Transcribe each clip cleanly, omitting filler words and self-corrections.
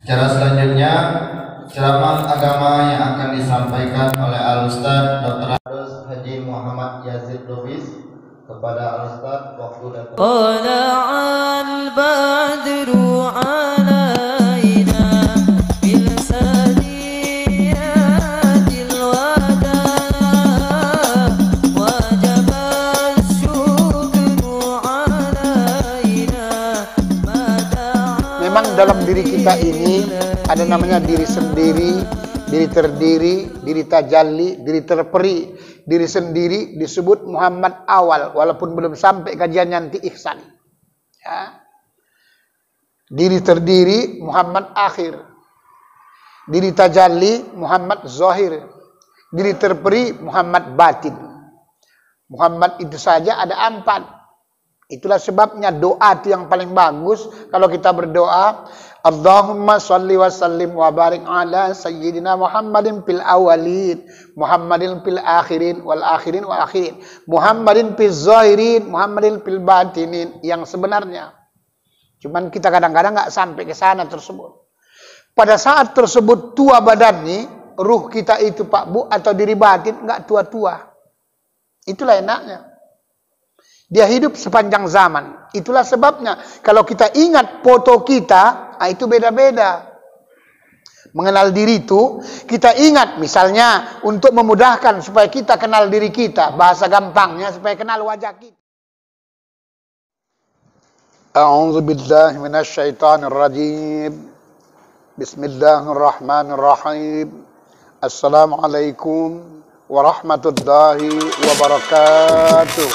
Cara selanjutnya, ceramah agama yang akan disampaikan oleh Al-Ustaz Dr. Haji Muhammad Yazid Lubis. Kepada Al-Ustaz, waktu dan dalam diri kita ini ada namanya diri sendiri, diri terdiri, diri tajalli, diri terperi. Diri sendiri disebut Muhammad awal, walaupun belum sampai kajian nanti ihsan. Ya. Diri terdiri Muhammad akhir. Diri tajalli Muhammad zahir. Diri terperi Muhammad batin. Muhammad itu saja ada 4. Itulah sebabnya doa itu yang paling bagus kalau kita berdoa, Allahumma shalli wa sallim wa barik ala sayyidina Muhammadin fil awalin, Muhammadin fil akhirin wal akhirin wa akhirin, Muhammadin fil zahirin, Muhammadin fil batinin, yang sebenarnya. Cuman kita kadang-kadang nggak sampai ke sana tersebut. Pada saat tersebut tua badannya, ruh kita itu Pak Bu atau diri batin nggak tua-tua. Itulah enaknya. Dia hidup sepanjang zaman. Itulah sebabnya kalau kita ingat foto kita, itu beda-beda. Mengenal diri itu, kita ingat misalnya untuk memudahkan supaya kita kenal diri kita. Bahasa gampangnya supaya kenal wajah kita. A'udzu billahi minasy syaithanir rajim. Bismillahirrahmanirrahim. Assalamualaikum warahmatullahi wabarakatuh.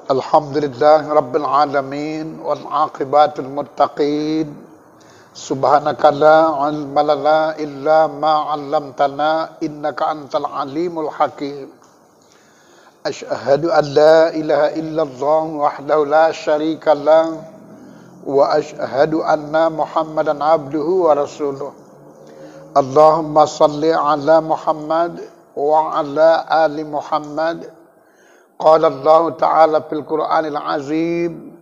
Alhamdulillah Rabbil Alamin wal aqibatul muttaqin. Subhanaka la ilma lana illa ma 'allamtana innaka antal alimul hakim. Asyhadu an la ilaha illallah wahdahu la syarika lah wa asyhadu anna Muhammadan abduhu wa rasuluh. Allahumma salli ala Muhammad wa ala ali Muhammad. Qala Allah Ta'ala fil Qur'anil Azim.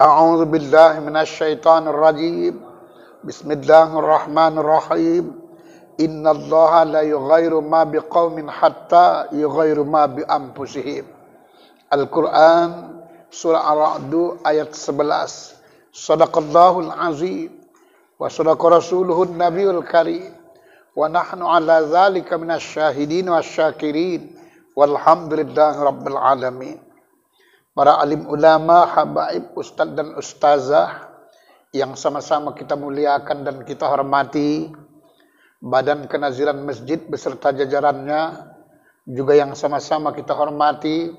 A'udzu billahi minasy syaithanir rajim. Bismillahirrahmanirrahim. Innallaha la yughayyiru ma biqaumin hatta yughayyiru ma bi anfusihim. Al-Qur'an surah Ar-Ra'd ayat 11. Shadaqallahul azim wa shadaqa rasuluhun nabiyul karim. Wa nahnu ala dzalika minasy syahidin wasyakirin. Walhamdulillah Rabbil Alamin. Para alim ulama, habaib, ustadz dan ustazah yang sama-sama kita muliakan dan kita hormati, badan kenaziran masjid beserta jajarannya juga yang sama-sama kita hormati,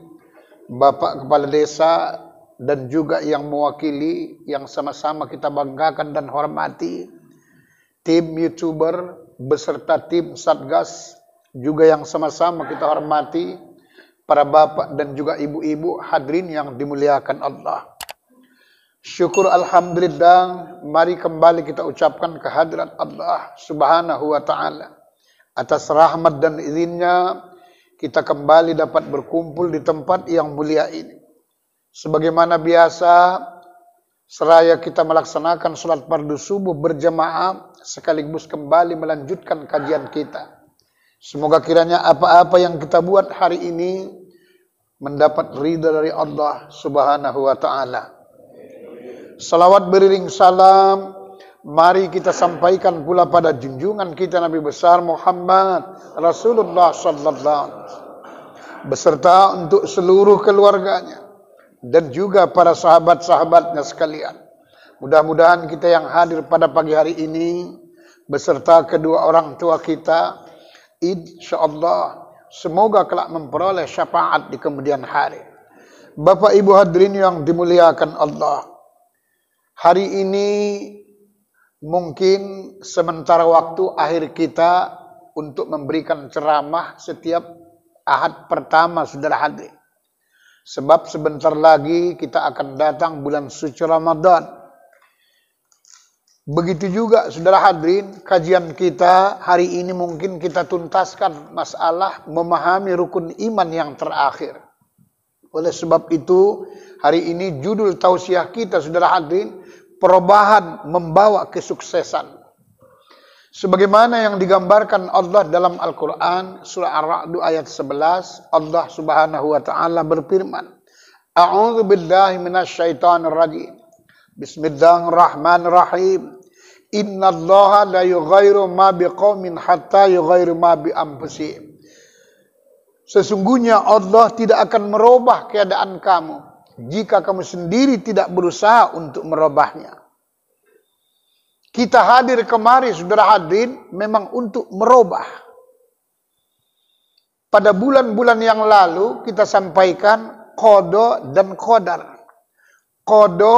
Bapak Kepala Desa dan juga yang mewakili yang sama-sama kita banggakan dan hormati, tim YouTuber beserta tim Satgas juga yang sama-sama kita hormati, para bapak dan juga ibu-ibu hadirin yang dimuliakan Allah. Syukur alhamdulillah, mari kembali kita ucapkan kehadirat Allah Subhanahu wa taala. Atas rahmat dan izinnya kita kembali dapat berkumpul di tempat yang mulia ini. Sebagaimana biasa, seraya kita melaksanakan salat fardu subuh berjamaah sekaligus kembali melanjutkan kajian kita. Semoga kiranya apa-apa yang kita buat hari ini mendapat ridha dari Allah Subhanahu wa taala. Salawat beriring salam mari kita sampaikan pula pada junjungan kita Nabi besar Muhammad Rasulullah sallallahu alaihi wasallam beserta untuk seluruh keluarganya dan juga para sahabat-sahabatnya sekalian. Mudah-mudahan kita yang hadir pada pagi hari ini beserta kedua orang tua kita, insyaallah semoga kelak memperoleh syafaat di kemudian hari. Bapak Ibu hadirin yang dimuliakan Allah, hari ini mungkin sementara waktu akhir kita untuk memberikan ceramah setiap Ahad pertama saudara hadirin. Sebab sebentar lagi kita akan datang bulan suci Ramadan. Begitu juga saudara hadirin, kajian kita hari ini mungkin kita tuntaskan masalah memahami rukun iman yang terakhir. Oleh sebab itu, hari ini judul tausiah kita, saudara hadirin, perubahan membawa kesuksesan. Sebagaimana yang digambarkan Allah dalam Al-Quran, surah Ar-Ra'd ayat 11, Allah subhanahu wa ta'ala berfirman, A'udzu billahi minasyaitonir rajim. Bismillahirrahmanirrahim. Innallaha la yughayyiru ma biqaumin hatta yughayyiru ma bi anfusihim. Sesungguhnya Allah tidak akan merubah keadaan kamu jika kamu sendiri tidak berusaha untuk merubahnya. Kita hadir kemari, saudara hadirin, memang untuk merubah. Pada bulan-bulan yang lalu kita sampaikan qada dan qadar. Qada,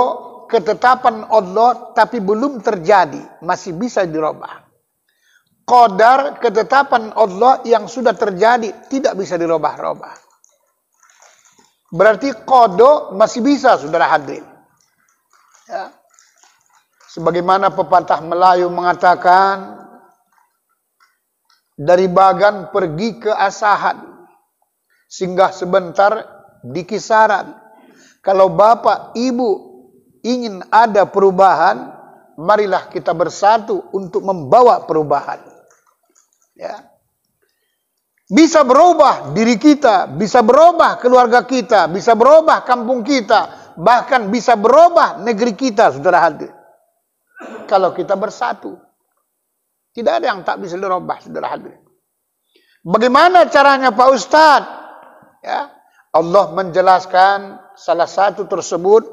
ketetapan Allah tapi belum terjadi, masih bisa dirubah. Qadar, ketetapan Allah yang sudah terjadi, tidak bisa dirubah-rubah. Berarti qada masih bisa, saudara hadirin. Ya. Sebagaimana pepatah Melayu mengatakan, dari bagan pergi ke asahan, singgah sebentar di kisaran. Kalau bapak ibu ingin ada perubahan, marilah kita bersatu untuk membawa perubahan. Ya. Bisa berubah diri kita, bisa berubah keluarga kita, bisa berubah kampung kita, bahkan bisa berubah negeri kita, saudara hadir. Kalau kita bersatu, tidak ada yang tak bisa dirubah, saudara hadir. Bagaimana caranya Pak Ustadz? Ya, Allah menjelaskan salah satu tersebut,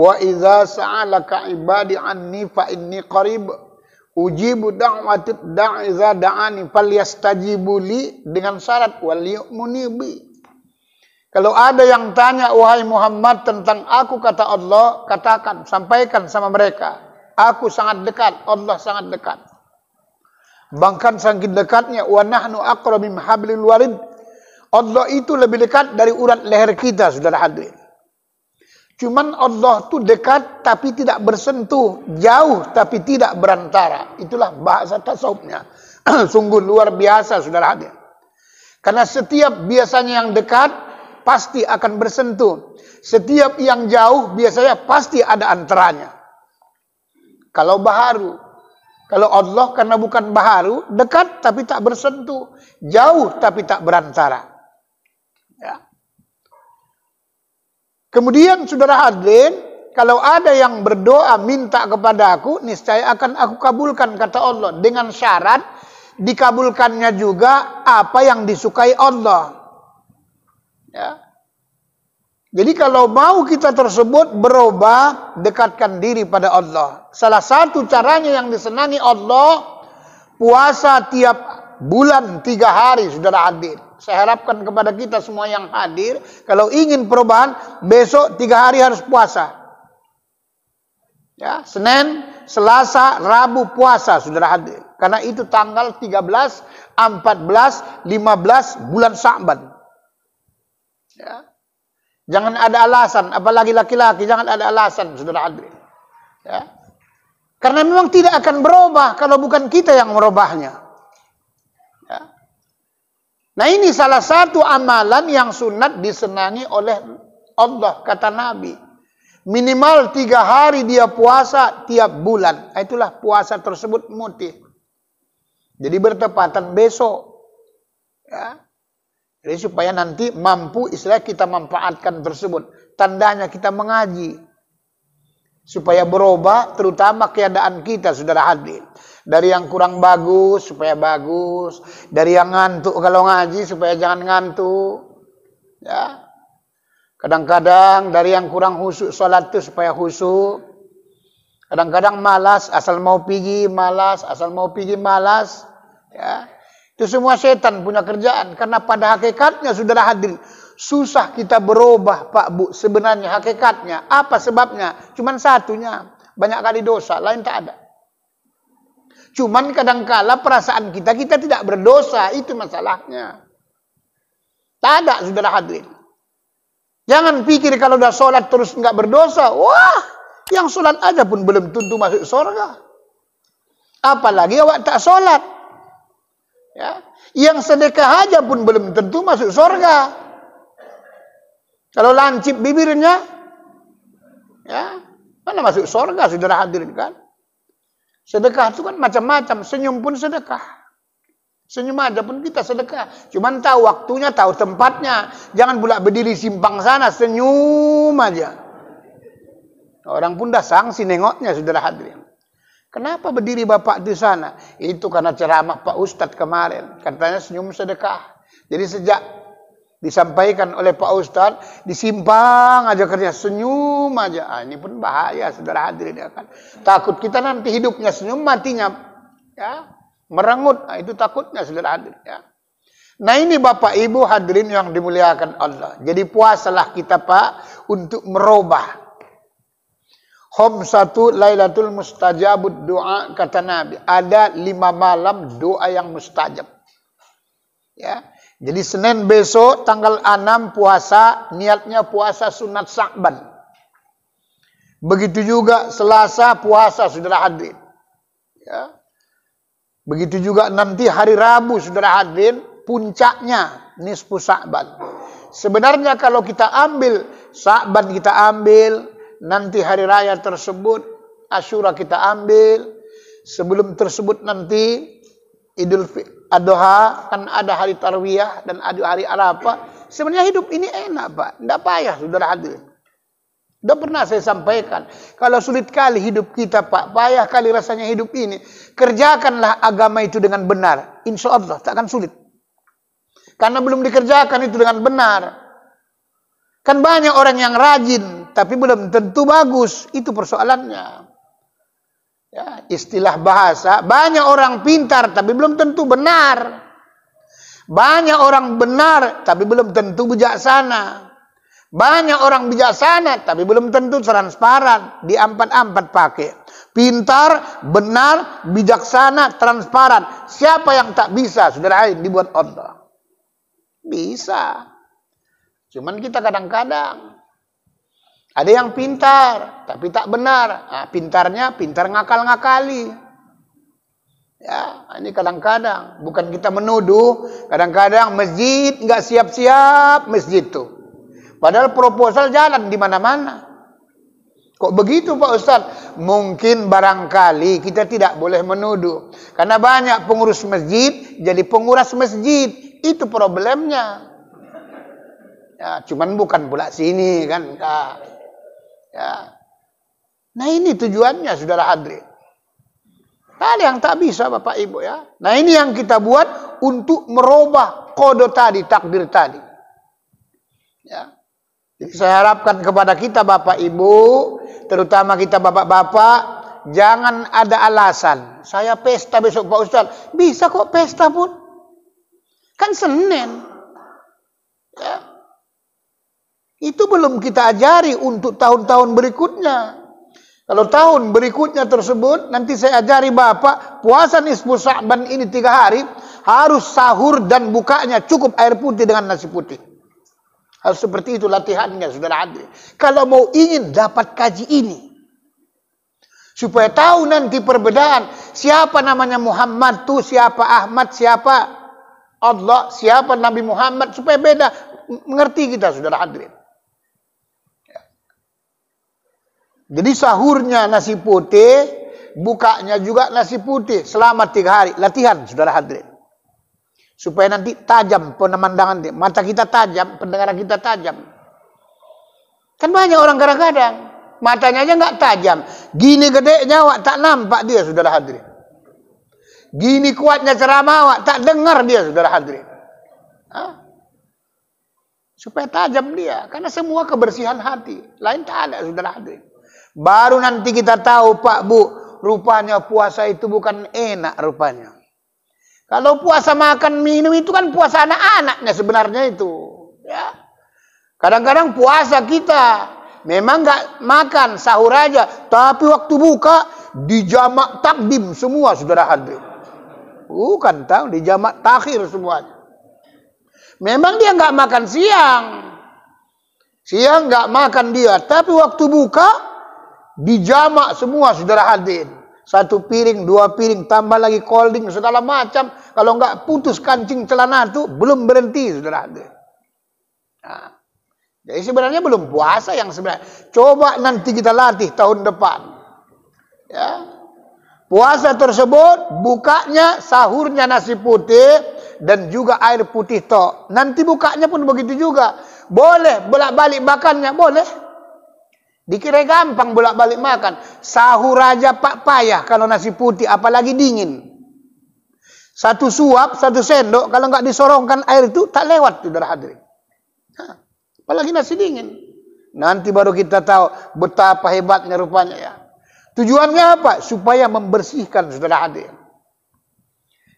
wa idza sa'alaka ibadi anni fa inni qarib ujibu da'watid da'i idza da'ani falyastajibu li, dengan syarat wal yu'minu bi. Kalau ada yang tanya, wahai Muhammad, tentang aku, kata Allah, katakan, sampaikan sama mereka, aku sangat dekat, Allah sangat dekat. Bahkan saking dekatnya, wa nahnu aqrabu min hablil warid. Allah itu lebih dekat dari urat leher kita, saudara hadirin. Cuman Allah itu dekat tapi tidak bersentuh, jauh tapi tidak berantara. Itulah bahasa tasawufnya. Sungguh luar biasa, saudara hadirin. Karena setiap biasanya yang dekat pasti akan bersentuh. Setiap yang jauh biasanya pasti ada antaranya. Kalau baharu, kalau Allah karena bukan baharu, dekat tapi tak bersentuh, jauh tapi tak berantara. Ya. Kemudian saudara hadirin, kalau ada yang berdoa minta kepada aku, niscaya akan aku kabulkan, kata Allah, dengan syarat dikabulkannya juga apa yang disukai Allah. Ya. Jadi kalau mau kita tersebut berubah, dekatkan diri pada Allah. Salah satu caranya yang disenangi Allah, puasa tiap bulan 3 hari, saudara hadir. Saya harapkan kepada kita semua yang hadir, kalau ingin perubahan, besok 3 hari harus puasa. Ya, Senin, Selasa, Rabu puasa, saudara hadir. Karena itu tanggal 13, 14, 15 bulan Sya'ban. Ya. Jangan ada alasan, apalagi laki-laki, jangan ada alasan, saudara hadirin. Ya. Karena memang tidak akan berubah kalau bukan kita yang merubahnya. Ya. Nah, ini salah satu amalan yang sunat disenangi oleh Allah, kata Nabi. Minimal 3 hari dia puasa tiap bulan. Itulah puasa tersebut mutih. Jadi bertepatan besok. Ya. Jadi supaya nanti mampu, istilah kita manfaatkan tersebut. Tandanya kita mengaji. Supaya berubah, terutama keadaan kita, saudara hadir. Dari yang kurang bagus, supaya bagus. Dari yang ngantuk kalau ngaji, supaya jangan ngantuk. Ya. Kadang-kadang dari yang kurang khusyuk sholat itu supaya khusyuk. Kadang-kadang malas, asal mau pergi malas, asal mau pergi malas. Ya. Itu semua setan punya kerjaan. Karena pada hakikatnya, saudara hadirin, susah kita berubah, Pak Bu. Sebenarnya hakikatnya. Apa sebabnya? Cuman satunya. Banyak kali dosa, lain tak ada. Cuman kadangkala perasaan kita tidak berdosa. Itu masalahnya. Tak ada, saudara hadirin. Jangan pikir kalau udah sholat terus nggak berdosa. Wah, yang sholat aja pun belum tentu masuk surga. Apalagi awak tak sholat. Ya, yang sedekah aja pun belum tentu masuk surga. Kalau lancip bibirnya, ya mana masuk surga, saudara hadirin kan? Sedekah itu kan macam-macam, senyum pun sedekah. Senyum aja pun kita sedekah. Cuman tahu waktunya, tahu tempatnya. Jangan pula berdiri simpang sana, senyum aja. Orang pun dah sangsi nengoknya, saudara hadirin. Kenapa berdiri bapak di sana? Itu karena ceramah Pak Ustadz kemarin. Katanya senyum sedekah. Jadi sejak disampaikan oleh Pak Ustadz, disimpang aja kerja, senyum aja. Ini pun bahaya, saudara hadirin. Ya kan? Takut kita nanti hidupnya senyum, matinya ya merengut. Itu takutnya, saudara hadirin. Ya. Nah ini Bapak Ibu hadirin yang dimuliakan Allah. Jadi puasalah kita Pak untuk merubah. Khamsatu lailatul mustajabud doa, kata Nabi. Ada 5 malam doa yang mustajab. Ya. Jadi Senin besok tanggal 6 puasa, niatnya puasa sunat Sya'ban. Begitu juga Selasa puasa, saudara hadirin. Ya. Begitu juga nanti hari Rabu, saudara hadirin, puncaknya nisfu Sya'ban. Sebenarnya kalau kita ambil Sya'ban, kita ambil nanti hari raya tersebut, Asyura kita ambil, sebelum tersebut nanti Idul Adha, kan ada hari Tarwiyah dan ada hari Arafah. Sebenarnya hidup ini enak Pak, tidak payah, saudara hadirin. Sudah pernah saya sampaikan, kalau sulit kali hidup kita Pak, payah kali rasanya hidup ini, kerjakanlah agama itu dengan benar, insya Allah tak akan sulit. Karena belum dikerjakan itu dengan benar. Kan banyak orang yang rajin, tapi belum tentu bagus. Itu persoalannya. Ya, istilah bahasa, banyak orang pintar, tapi belum tentu benar. Banyak orang benar, tapi belum tentu bijaksana. Banyak orang bijaksana, tapi belum tentu transparan. Di empat-empat pakai. Pintar, benar, bijaksana, transparan. Siapa yang tak bisa? Saudara, dibuat Allah. Bisa. Cuman kita kadang-kadang ada yang pintar tapi tak benar. Nah, pintarnya pintar ngakal-ngakali. Ya, ini kadang-kadang bukan kita menuduh, kadang-kadang masjid nggak siap-siap masjid tuh. Padahal proposal jalan di mana-mana. Kok begitu Pak Ustadz? Mungkin barangkali kita tidak boleh menuduh. Karena banyak pengurus masjid jadi penguras masjid. Itu problemnya. Ya, cuman bukan pula sini kan. Ya. Nah ini tujuannya, saudara hadirin. Ada yang tak bisa Bapak Ibu ya. Nah ini yang kita buat untuk merubah qada tadi, takdir tadi. Ya. Jadi saya harapkan kepada kita Bapak Ibu, terutama kita bapak-bapak, jangan ada alasan. Saya pesta besok Pak Ustadz. Bisa kok pesta pun. Kan Senin. Ya. Itu belum kita ajari untuk tahun-tahun berikutnya. Kalau tahun berikutnya tersebut, nanti saya ajari Bapak, puasa nisfu Sya'ban ini 3 hari, harus sahur dan bukanya cukup air putih dengan nasi putih. Harus seperti itu latihannya, saudara hadirin. Kalau mau ingin dapat kaji ini, supaya tahu nanti perbedaan, siapa namanya Muhammad tuh, siapa Ahmad, siapa Allah, siapa Nabi Muhammad, supaya beda, mengerti kita, saudara hadirin. Jadi sahurnya nasi putih, bukanya juga nasi putih selama 3 hari. Latihan, saudara hadirin. Supaya nanti tajam pemandangan dia. Mata kita tajam, pendengaran kita tajam. Kan banyak orang kadang-kadang matanya aja nggak tajam. Gini gedenya awak tak nampak dia, saudara hadirin. Gini kuatnya ceramah awak tak dengar dia, saudara hadirin. Hah? Supaya tajam dia. Karena semua kebersihan hati. Lain tak ada, saudara hadirin. Baru nanti kita tahu Pak Bu, rupanya puasa itu bukan enak rupanya. Kalau puasa makan minum itu kan puasa anak-anaknya sebenarnya itu. Ya. Kadang-kadang puasa kita memang nggak makan sahur aja, tapi waktu buka dijamak takdim semua, saudara hadirin. Bukan tahu dijamak takhir semuanya. Memang dia nggak makan siang, siang nggak makan dia, tapi waktu buka dijamak semua, saudara hadirin. 1 piring, 2 piring, tambah lagi colding, segala macam. Kalau enggak putus kancing celana itu, belum berhenti, saudara hadirin. Nah, Jadi sebenarnya belum puasa yang sebenarnya. Coba nanti kita latih tahun depan. Ya. Puasa tersebut bukanya, sahurnya nasi putih dan juga air putih tok. Nanti bukanya pun begitu juga. Boleh bolak-balik makannya, boleh. Dikira gampang bolak-balik makan. Sahur aja pak payah kalau nasi putih, apalagi dingin. Satu suap, satu sendok, kalau nggak disorongkan air itu tak lewat, saudara hadirin. Apalagi nasi dingin. Nanti baru kita tahu betapa hebatnya rupanya ya. Tujuannya apa? Supaya membersihkan, saudara hadirin.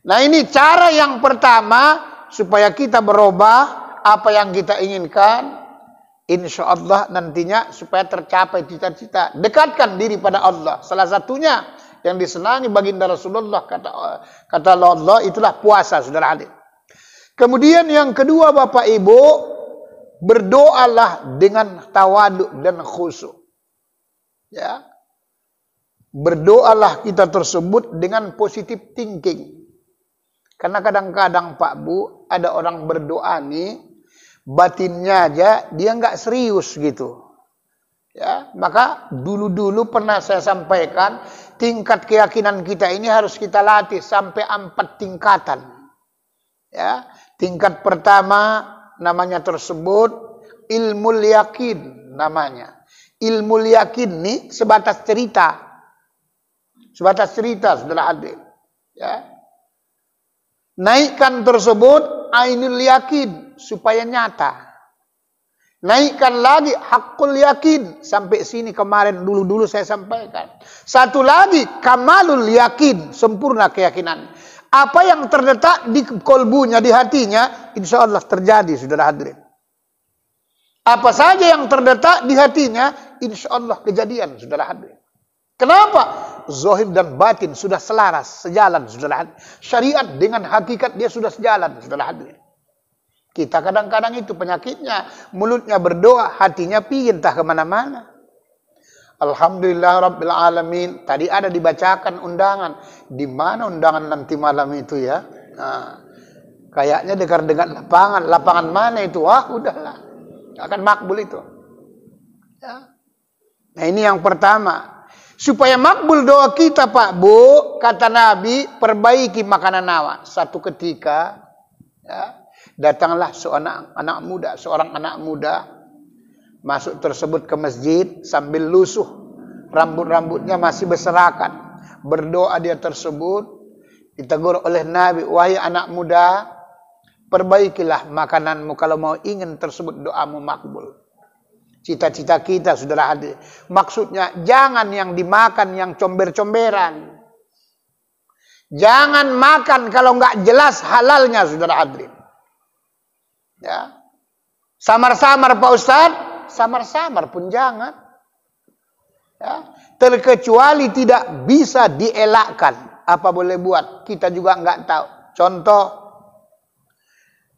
Nah ini cara yang pertama supaya kita berubah apa yang kita inginkan. Insya Allah nantinya supaya tercapai cita-cita. Dekatkan diri pada Allah. Salah satunya yang disenangi baginda Rasulullah kata Allah itulah puasa, saudara hadirin. Kemudian yang kedua Bapak Ibu, berdoalah dengan tawaduk dan khusyuk. Ya. Berdoalah kita tersebut dengan positive thinking. Karena kadang-kadang Pak Bu, ada orang berdoa nih, batinnya aja dia nggak serius gitu. Ya, maka dulu-dulu pernah saya sampaikan, tingkat keyakinan kita ini harus kita latih sampai 4 tingkatan. Ya, tingkat pertama namanya tersebut ilmu yakin namanya. Ilmu yakin nih sebatas cerita. Sebatas cerita, saudara hadir. Ya. Naikkan tersebut ainul yakin supaya nyata. Naikkan lagi hakul yakin. Sampai sini kemarin dulu-dulu saya sampaikan. Satu lagi kamalul yakin, sempurna keyakinan. Apa yang terletak di kolbunya, di hatinya, insya Allah terjadi, saudara hadirin. Apa saja yang terletak di hatinya, insya Allah kejadian, saudara hadirin. Kenapa? Zahir dan batin sudah selaras, sejalan, saudara hadirin. Syariat dengan hakikat dia sudah sejalan, saudara hadirin. Kita kadang-kadang itu penyakitnya, mulutnya berdoa, hatinya pingin entah kemana-mana. Alhamdulillah Rabbil Alamin. Tadi ada dibacakan undangan. Di mana undangan nanti malam itu ya? Nah, kayaknya dengar-dengar lapangan. Lapangan mana itu? Wah, udahlah. Akan makbul itu. Ya. Nah, ini yang pertama. Supaya makbul doa kita, Pak Bu, kata Nabi, perbaiki makanan awak. Satu ketika, ya, datanglah seorang anak muda, masuk tersebut ke masjid sambil lusuh, rambut-rambutnya masih berserakan. Berdoa dia tersebut, ditegur oleh Nabi, wahai anak muda, perbaikilah makananmu kalau mau ingin tersebut doamu makbul. Cita-cita kita, saudara hadir. Maksudnya jangan yang dimakan yang comber-comberan. Jangan makan kalau nggak jelas halalnya, saudara hadirin. Ya. Samar-samar Pak Ustadz, samar-samar pun jangan. Ya. Terkecuali tidak bisa dielakkan. Apa boleh buat? Kita juga nggak tahu. Contoh,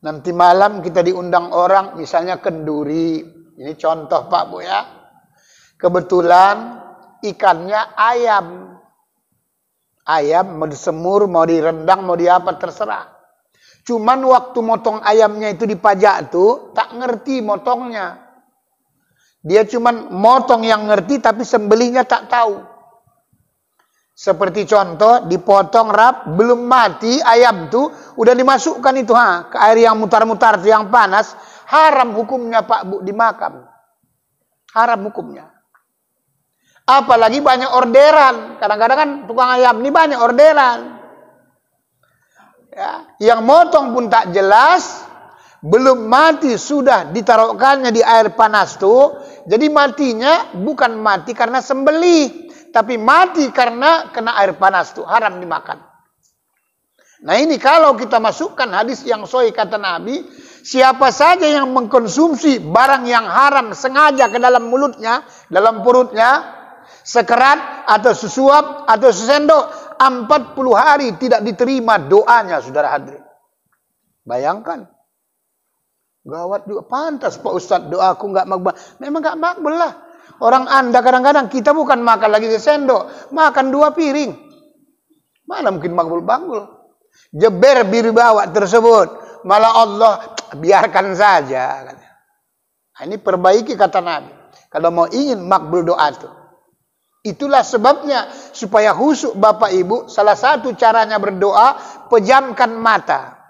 nanti malam kita diundang orang, misalnya kenduri. Ini contoh Pak Bu ya. Kebetulan ikannya ayam. Ayam mau disemur, mau direndang, mau diapa terserah. Cuman waktu motong ayamnya itu dipajak tuh tak ngerti motongnya. Dia cuman motong yang ngerti tapi sembelihnya tak tahu. Seperti contoh dipotong rap belum mati ayam tuh udah dimasukkan itu ke air yang mutar-mutar yang panas, haram hukumnya Pak Bu dimakan. Haram hukumnya. Apalagi banyak orderan. Kadang-kadang kan tukang ayam ini banyak orderan. Ya, yang motong pun tak jelas, belum mati sudah ditaruhkannya di air panas tuh. Jadi matinya bukan mati karena sembelih, tapi mati karena kena air panas tuh, haram dimakan. Nah ini kalau kita masukkan hadis yang sahih kata Nabi, siapa saja yang mengkonsumsi barang yang haram sengaja ke dalam mulutnya, dalam perutnya, sekerat atau sesuap atau sesendok, 40 hari tidak diterima doanya, saudara hadirin. Bayangkan. Gawat juga. Pantas Pak Ustadz doaku nggak makbul. Memang nggak makbul lah. Orang Anda kadang-kadang kita bukan makan lagi sesendok, makan 2 piring. Mana mungkin makbul-makbul. Jeber biru bawa tersebut. Malah Allah biarkan saja. Ini perbaiki kata Nabi. Kalau mau ingin makbul doa itu. Itulah sebabnya supaya khusyuk Bapak Ibu, salah satu caranya berdoa, pejamkan mata.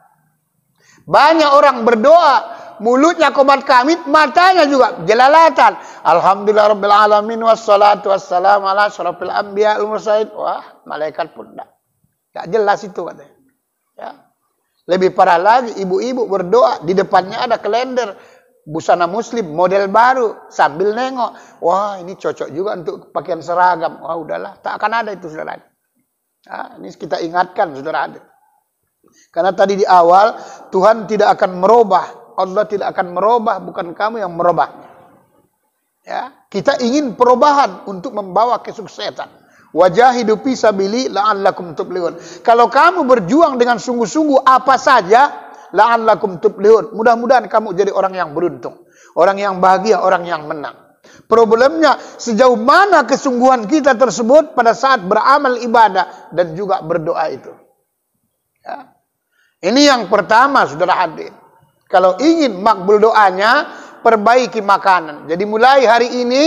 Banyak orang berdoa, mulutnya komat kamit, matanya juga jelalatan. Alhamdulillah rabbil alamin wassalatu wassalamu ala asyrafil anbiya wal mursalin. Wah, malaikat pun enggak jelas itu katanya. Ya. Lebih parah lagi, ibu-ibu berdoa, di depannya ada kalender busana muslim model baru, sambil nengok, wah ini cocok juga untuk pakaian seragam. Wah udahlah, tak akan ada itu saudara. Nah, ini kita ingatkan saudara. Karena tadi di awal Tuhan tidak akan merubah, Allah tidak akan merubah, bukan kamu yang merubah. Ya, kita ingin perubahan untuk membawa kesuksesan. Wajahidu fi sabili la'allakum tuflihun. Kalau kamu berjuang dengan sungguh-sungguh apa saja, la'allakum tuflihun. Mudah-mudahan kamu jadi orang yang beruntung, orang yang bahagia, orang yang menang. Problemnya sejauh mana kesungguhan kita tersebut pada saat beramal ibadah dan juga berdoa itu. Ya. Ini yang pertama saudara hadirin. Kalau ingin makbul doanya, perbaiki makanan. Jadi mulai hari ini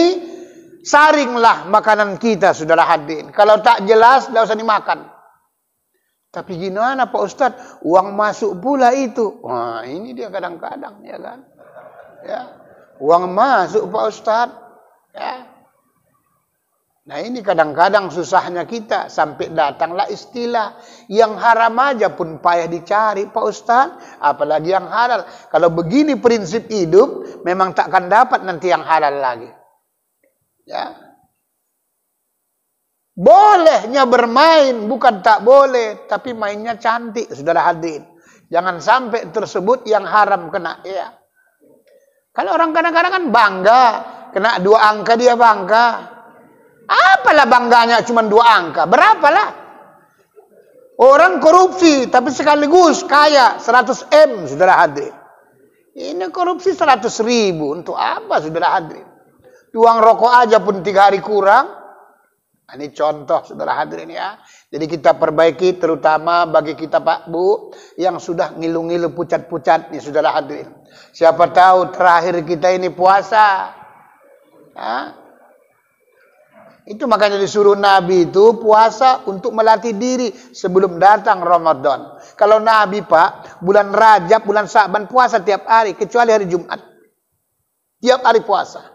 saringlah makanan kita saudara hadirin. Kalau tak jelas tidak usah dimakan. Tapi gimana Pak Ustadz? Uang masuk pula itu. Wah ini dia kadang-kadang ya kan. Ya. Uang masuk Pak Ustadz. Ya. Nah ini kadang-kadang susahnya kita. Sampai datanglah istilah. Yang haram aja pun payah dicari Pak Ustadz. Apalagi yang halal. Kalau begini prinsip hidup, memang takkan dapat nanti yang halal lagi. Ya. Bolehnya bermain, bukan tak boleh, tapi mainnya cantik, saudara hadirin. Jangan sampai tersebut yang haram kena. Ya. Kalau orang kadang-kadang kan bangga, kena 2 angka dia bangga. Apalah bangganya cuma 2 angka, berapalah? Orang korupsi, tapi sekaligus kaya 100 M, saudara hadirin. Ini korupsi 100.000, untuk apa saudara hadirin? Uang rokok aja pun 3 hari kurang. Ini contoh saudara hadirin ya. Jadi kita perbaiki terutama bagi kita Pak Bu yang sudah ngilu-ngilu pucat-pucat nih saudara hadirin. Siapa tahu terakhir kita ini puasa. Ya. Itu makanya disuruh Nabi itu puasa untuk melatih diri sebelum datang Ramadan. Kalau Nabi Pak, bulan Rajab, bulan Sa'ban puasa tiap hari kecuali hari Jumat. Tiap hari puasa.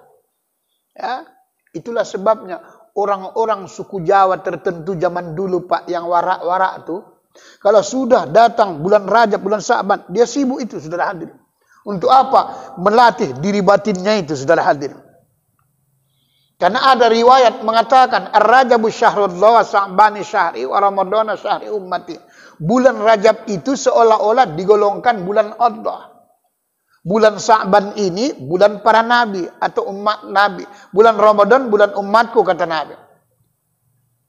Ya. Itulah sebabnya orang-orang suku Jawa tertentu zaman dulu Pak yang warak-warak tuh, kalau sudah datang bulan Rajab, bulan Sa'ban, dia sibuk itu saudara hadirin. Untuk apa? Melatih diri batinnya itu saudara hadirin. Karena ada riwayat mengatakan Ar-Rajabu syahrullah wa Sa'bani syahri wa Ramadana syahri ummati. Bulan Rajab itu seolah-olah digolongkan bulan Allah. Bulan Sa'ban ini bulan para nabi atau umat nabi. Bulan Ramadan bulan umatku kata Nabi.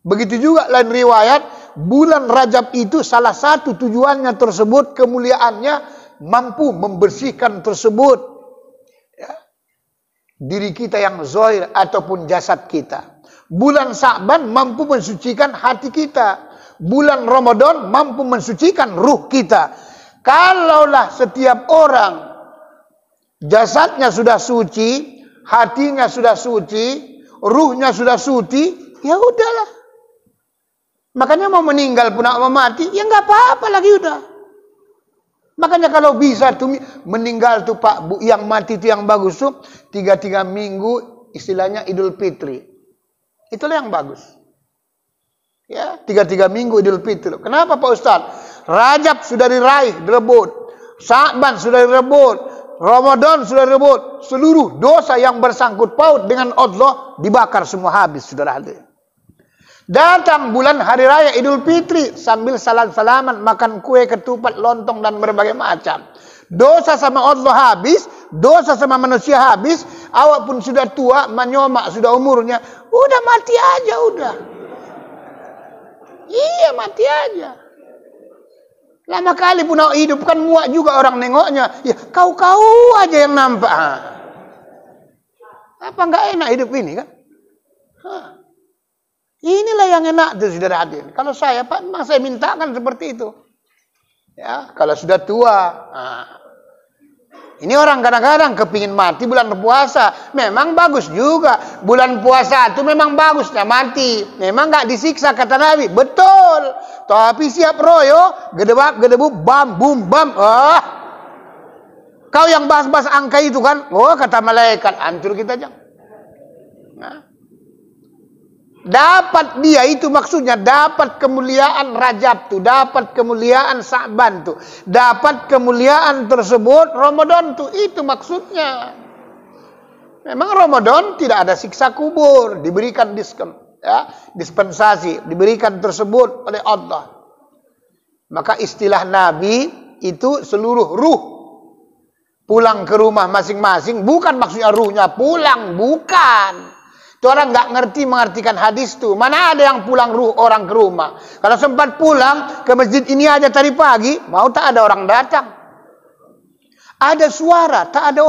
Begitu juga lain riwayat, bulan Rajab itu salah satu tujuannya tersebut, kemuliaannya mampu membersihkan tersebut ya, diri kita yang zahir ataupun jasad kita. Bulan Sa'ban mampu mensucikan hati kita. Bulan Ramadan mampu mensucikan ruh kita. Kalaulah setiap orang jasadnya sudah suci, hatinya sudah suci, ruhnya sudah suci, ya udahlah. Makanya mau meninggal pun mau mati, ya nggak apa-apa lagi udah. Makanya kalau bisa tuh meninggal tuh Pak Bu, yang mati itu yang bagus tuh 3 minggu istilahnya Idul Fitri. Itulah yang bagus. Ya, 3 minggu Idul Fitri. Kenapa Pak Ustadz? Rajab sudah diraih, direbut. Sa'ban sudah direbut. Ramadan sudah rebut, seluruh dosa yang bersangkut paut dengan Allah dibakar semua habis saudara hadirin. Datang bulan hari raya Idul Fitri sambil salam-salaman makan kue, ketupat, lontong dan berbagai macam. Dosa sama Allah habis, dosa sama manusia habis. Awak pun sudah tua, menyomak sudah umurnya, udah mati aja udah. Iya mati aja. Lama kali pun awak hidup kan muak juga orang nengoknya. Ya kau-kau aja yang nampak. Apa enggak enak hidup ini kan? Inilah yang enak tuh saudara hadirin. Kalau saya Pak, memang saya mintakan seperti itu. Ya, kalau sudah tua. Ini orang kadang-kadang kepingin mati bulan puasa. Memang bagus juga. Bulan puasa itu memang bagusnya mati. Memang nggak disiksa kata Nabi. Betul. Tapi siap royo, gedebab, bam, bum, bam. Kau yang bahas-bahas angka itu kan. Oh, kata malaikat, hancur kita aja. Nah. Dapat dia itu maksudnya dapat kemuliaan Rajab tuh, dapat kemuliaan Sa'ban tuh, dapat kemuliaan tersebut Ramadan tuh, itu maksudnya. Memang Ramadan tidak ada siksa kubur, diberikan diskon, ya, dispensasi, diberikan tersebut oleh Allah. Maka istilah Nabi itu seluruh ruh pulang ke rumah masing-masing, bukan maksudnya ruhnya pulang, bukan. Itu orang nggak mengartikan hadis tuh. Mana ada yang pulang ruh orang ke rumah? Kalau sempat pulang ke masjid ini aja tadi pagi, mau tak ada orang datang. Ada suara, tak ada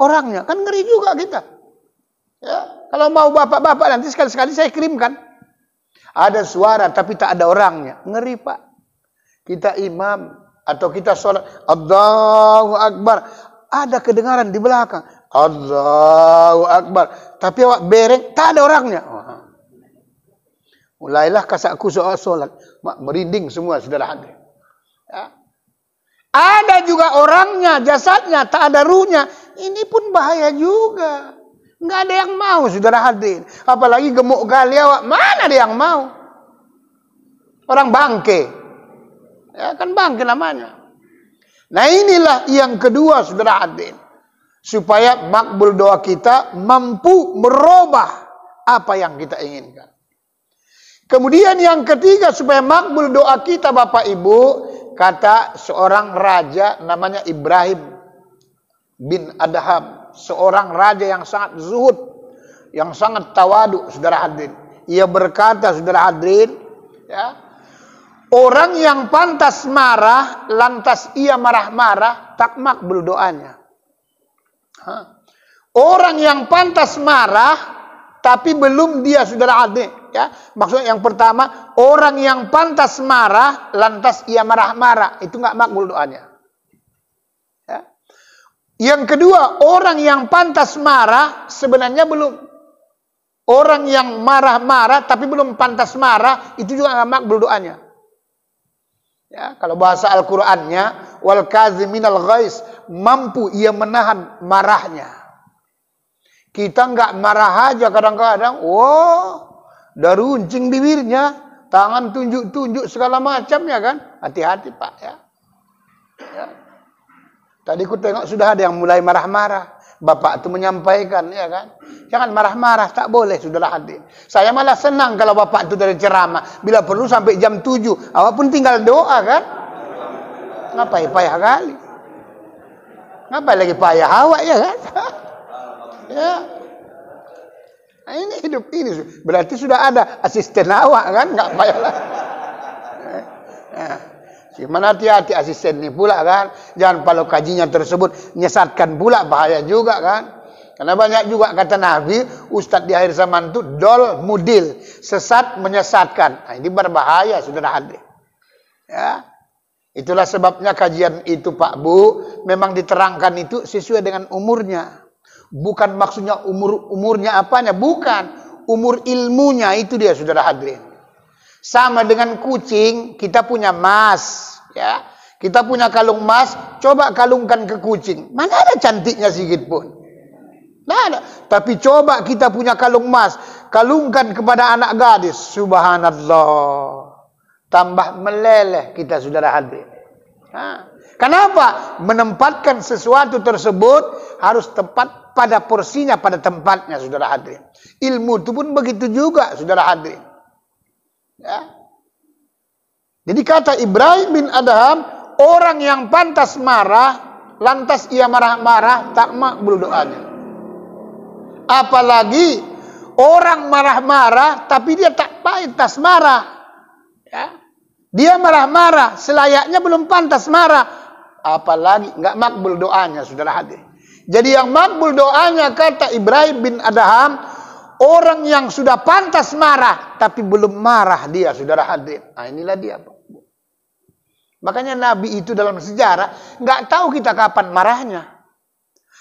orangnya. Kan ngeri juga kita. Ya, kalau mau bapak-bapak nanti sekali-sekali saya kirimkan. Ada suara tapi tak ada orangnya. Ngeri Pak. Kita imam atau kita sholat, Allahu Akbar. Ada kedengaran di belakang. Allahu Akbar. Tapi awak bereng, tak ada orangnya. Mulailah kasaku soal solat. Merinding semua saudara hadir. Ya. Ada juga orangnya, jasadnya, tak ada ruhnya. Ini pun bahaya juga. Nggak ada yang mau saudara hadir. Apalagi gemuk kali awak, mana ada yang mau? Orang bangke. Ya kan bangke namanya. Nah inilah yang kedua saudara hadir. Supaya makbul doa kita mampu merubah apa yang kita inginkan. Kemudian yang ketiga supaya makbul doa kita Bapak Ibu, kata seorang raja namanya Ibrahim bin Adham, seorang raja yang sangat zuhud, yang sangat tawadu, saudara hadirin. Ia berkata, saudara hadirin, ya, orang yang pantas marah lantas ia marah-marah tak makbul doanya. Orang yang pantas marah tapi belum dia saudara adik, ya. Maksudnya yang pertama, orang yang pantas marah lantas ia marah-marah, itu enggak makbul doanya. Ya. Yang kedua, orang yang pantas marah sebenarnya belum. Orang yang marah-marah tapi belum pantas marah, itu juga enggak makbul doanya. Ya, kalau bahasa Al-Qur'annya, wal kaziminal ghaiz, mampu ia menahan marahnya. Kita enggak marah aja kadang-kadang, dah runcing bibirnya, tangan tunjuk-tunjuk segala macam ya kan. Hati-hati Pak ya. Ya. Tadi ku tengok sudah ada yang mulai marah-marah. Bapak itu menyampaikan ya kan. Jangan marah-marah, tak boleh saudara hadir. Saya malah senang kalau Bapak itu dari ceramah. Bila perlu sampai jam 7, awak pun tinggal doa kan. Ngapain payah kali. Ngapain lagi payah awak ya kan? Ya. Nah, ini hidup ini berarti sudah ada asisten awak kan, enggak payah lah. Gimana hati-hati asisten ini pula kan. Jangan kalau kajinya tersebut nyesatkan pula, bahaya juga kan. Karena banyak juga kata Nabi, ustadz di akhir zaman itu dol mudil, sesat menyesatkan. Nah, ini berbahaya saudara hadir. Ya. Itulah sebabnya kajian itu Pak Bu memang diterangkan itu sesuai dengan umurnya. Bukan maksudnya umurnya apanya, bukan. Umur ilmunya itu dia saudara hadirin. Sama dengan kucing, kita punya emas, ya. Kita punya kalung emas, coba kalungkan ke kucing. Mana ada cantiknya sedikit pun. Nah, ada. Tapi coba kita punya kalung emas, kalungkan kepada anak gadis, subhanallah. Tambah meleleh kita saudara hadirin. Nah, kenapa? Menempatkan sesuatu tersebut harus tepat pada porsinya, pada tempatnya saudara hadirin. Ilmu itu pun begitu juga saudara hadirin. Ya. Jadi kata Ibrahim bin Adham, orang yang pantas marah lantas ia marah-marah tak makbul doanya. Apalagi orang marah-marah tapi dia tak pantas marah. Ya. Dia marah-marah selayaknya belum pantas marah, apalagi enggak makbul doanya saudara hadirin. Jadi yang makbul doanya kata Ibrahim bin Adham, orang yang sudah pantas marah tapi belum marah dia saudara hadirin. Nah, inilah dia. Makanya Nabi itu dalam sejarah enggak tahu kita kapan marahnya.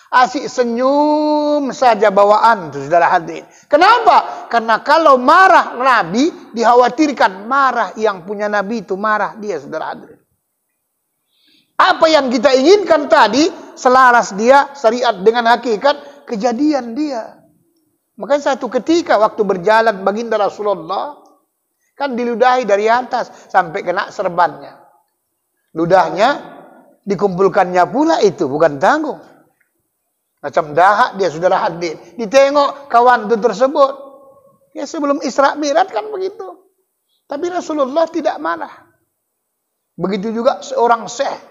Asik senyum saja bawaan itu, saudara hadirin. Kenapa? Karena kalau marah Nabi, dikhawatirkan marah yang punya Nabi itu marah dia, saudara hadirin. Apa yang kita inginkan tadi, selaras dia, syariat dengan hakikat, kejadian dia. Makanya satu ketika waktu berjalan baginda Rasulullah, kan diludahi dari atas sampai kena serbannya. Ludahnya dikumpulkannya pula itu, bukan tanggung. Macam dahak dia, saudara hadirin. Ditengok kawan itu tersebut. Ya sebelum Isra Mi'raj kan begitu. Tapi Rasulullah tidak marah. Begitu juga seorang syekh.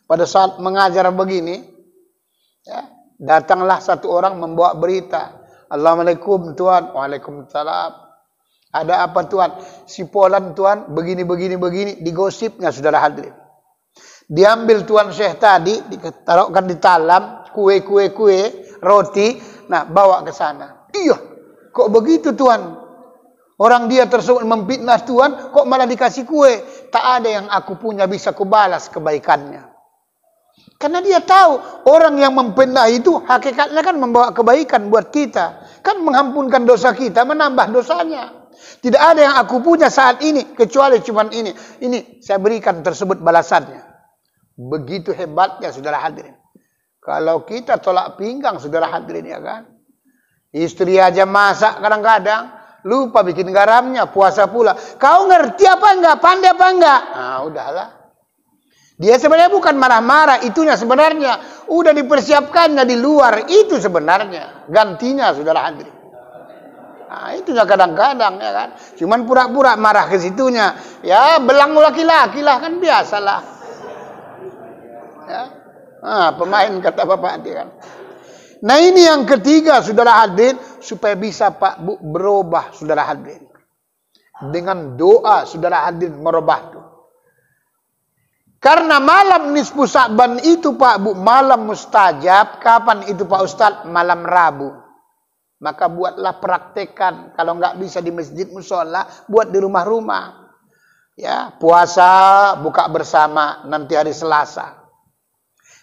Pada saat mengajar begini, ya, datanglah satu orang membawa berita. Assalamualaikum Tuan. Waalaikumsalam. Ada apa Tuan? Si Polan Tuan, begini. Digosipnya, saudara hadirin. Diambil Tuan Syekh tadi, ditaruhkan di talam, kue, roti, nah bawa ke sana. Iya, kok begitu Tuan? Orang dia tersebut memfitnah Tuan, kok malah dikasih kue? Tak ada yang aku punya bisa kubalas kebaikannya. Karena dia tahu, orang yang memfitnah itu hakikatnya kan membawa kebaikan buat kita. Kan mengampunkan dosa kita, menambah dosanya. Tidak ada yang aku punya saat ini, kecuali cuman ini. Ini saya berikan tersebut balasannya. Begitu hebatnya, saudara hadirin. Kalau kita tolak pinggang, saudara hadirin, ya kan? Istri aja masak kadang-kadang, lupa bikin garamnya, puasa pula. Kau ngerti apa enggak? Pandai apa enggak? Nah, udahlah. Dia sebenarnya bukan marah-marah, itunya sebenarnya. Udah dipersiapkannya di luar, itu sebenarnya. Gantinya, saudara hadirin. Nah, itunya kadang-kadang, ya kan? Cuman pura-pura marah ke situnya. Ya, belang laki-laki lah, kan biasalah. Ya. Nah, pemain kata Bapak dia kan. Nah, ini yang ketiga, saudara hadirin, supaya bisa Pak Bu berubah, saudara hadirin. Dengan doa, saudara hadirin, merubah itu. Karena malam nisfu Sa'ban itu Pak Bu, malam mustajab. Kapan itu Pak Ustadz? Malam Rabu. Maka buatlah praktekan. Kalau nggak bisa di masjid musola, buat di rumah-rumah. Ya, puasa, buka bersama nanti hari Selasa.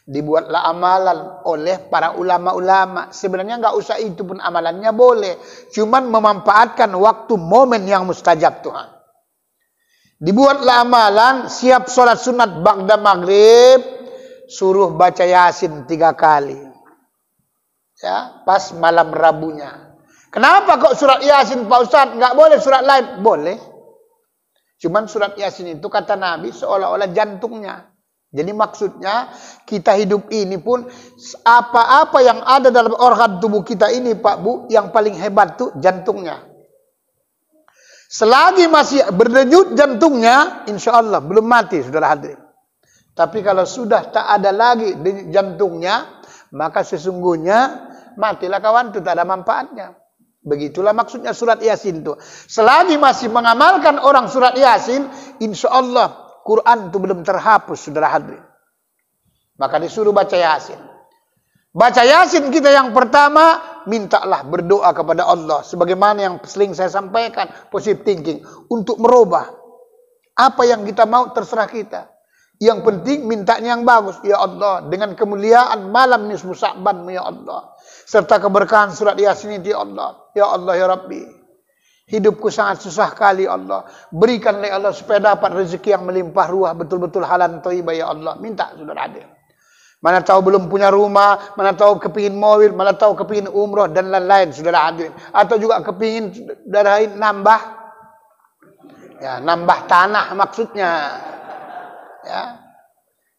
Dibuatlah amalan oleh para ulama-ulama. Sebenarnya nggak usah itu pun amalannya boleh. Cuman memanfaatkan waktu momen yang mustajab Tuhan. Dibuatlah amalan, siap sholat sunat ba'da maghrib, suruh baca Yasin 3 kali. Ya, pas malam Rabunya. Kenapa kok surat Yasin Pak Ustadz? Nggak boleh surat lain? Boleh. Cuman surat Yasin itu kata Nabi seolah-olah jantungnya. Jadi maksudnya kita hidup ini pun apa-apa yang ada dalam organ tubuh kita ini Pak Bu, yang paling hebat tuh jantungnya. Selagi masih berdenyut jantungnya, insya Allah belum mati, saudara hadirin. Tapi kalau sudah tak ada lagi denyut jantungnya, maka sesungguhnya matilah kawan, itu tak ada manfaatnya. Begitulah maksudnya surat Yasin itu. Selagi masih mengamalkan orang surat Yasin, insya Allah Quran itu belum terhapus, saudara hadirin. Maka disuruh baca Yasin. Baca Yasin kita yang pertama, mintalah berdoa kepada Allah. Sebagaimana yang sering saya sampaikan, positive thinking. Untuk merubah. Apa yang kita mau terserah kita. Yang penting mintanya yang bagus. Ya Allah, dengan kemuliaan malam nisfu Sa'ban, ya Allah. Serta keberkahan surat Yasin ini, ya Allah. Ya Allah, ya Rabbi. Hidupku sangat susah kali ya Allah. Berikanlah ya Allah supaya dapat rezeki yang melimpah ruah, betul-betul halal thayyibah ya Allah. Minta saudara hadir. Mana tahu belum punya rumah, mana tahu kepingin mobil, mana tahu kepingin umroh dan lain-lain saudara hadir. Atau juga kepingin saudara nambah, ya nambah tanah maksudnya.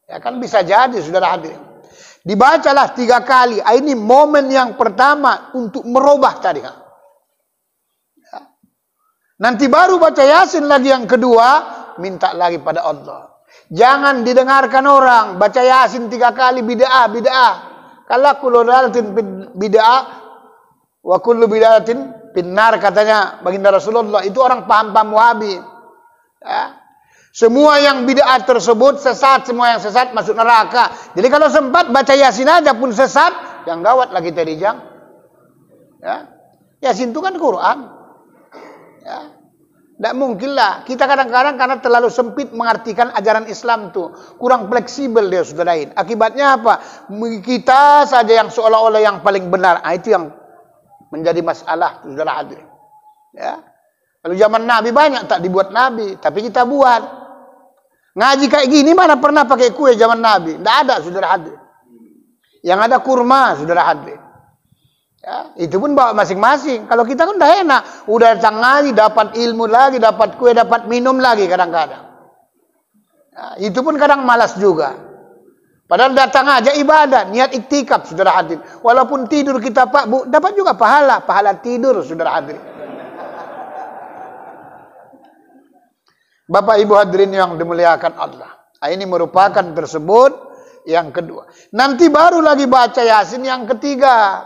Ya kan bisa jadi saudara hadir. Dibacalah 3 kali. Ini momen yang pertama untuk merubah tadi. Nanti baru baca Yasin lagi yang kedua, minta lagi pada Allah. Jangan didengarkan orang, baca Yasin 3 kali bid'ah. Kalau kullu dalatin bid'ah wa kullu bid'atin finnar, katanya baginda Rasulullah. Itu orang paham-paham Wahabi. Ya. Semua yang bid'ah tersebut sesat, semua yang sesat masuk neraka. Jadi kalau sempat baca Yasin aja pun sesat, yang gawat lagi tadi jang. Ya. Yasin itu kan Quran. Ya. Tidak mungkin lah. Kita kadang-kadang karena terlalu sempit mengartikan ajaran Islam tuh. Kurang fleksibel dia saudarain. Akibatnya apa? Kita saja yang seolah-olah yang paling benar. Itu yang menjadi masalah saudara hadirin. Ya. Kalau zaman Nabi banyak tak dibuat Nabi. Tapi kita buat. Ngaji kayak gini mana pernah pakai kue zaman Nabi. Tidak ada saudara hadirin. Yang ada kurma saudara hadirin. Ya, itu pun bawa masing-masing. Kalau kita kan udah enak, udah datang ngaji, dapat ilmu lagi, dapat kue, dapat minum lagi kadang-kadang. Ya, itu pun kadang malas juga. Padahal datang aja ibadah, niat iktikaf, saudara hadirin. Walaupun tidur kita Pak Bu, dapat juga pahala tidur, saudara hadirin. Bapak Ibu hadirin yang dimuliakan Allah. Ini merupakan tersebut yang kedua. Nanti baru lagi baca Yasin yang ketiga.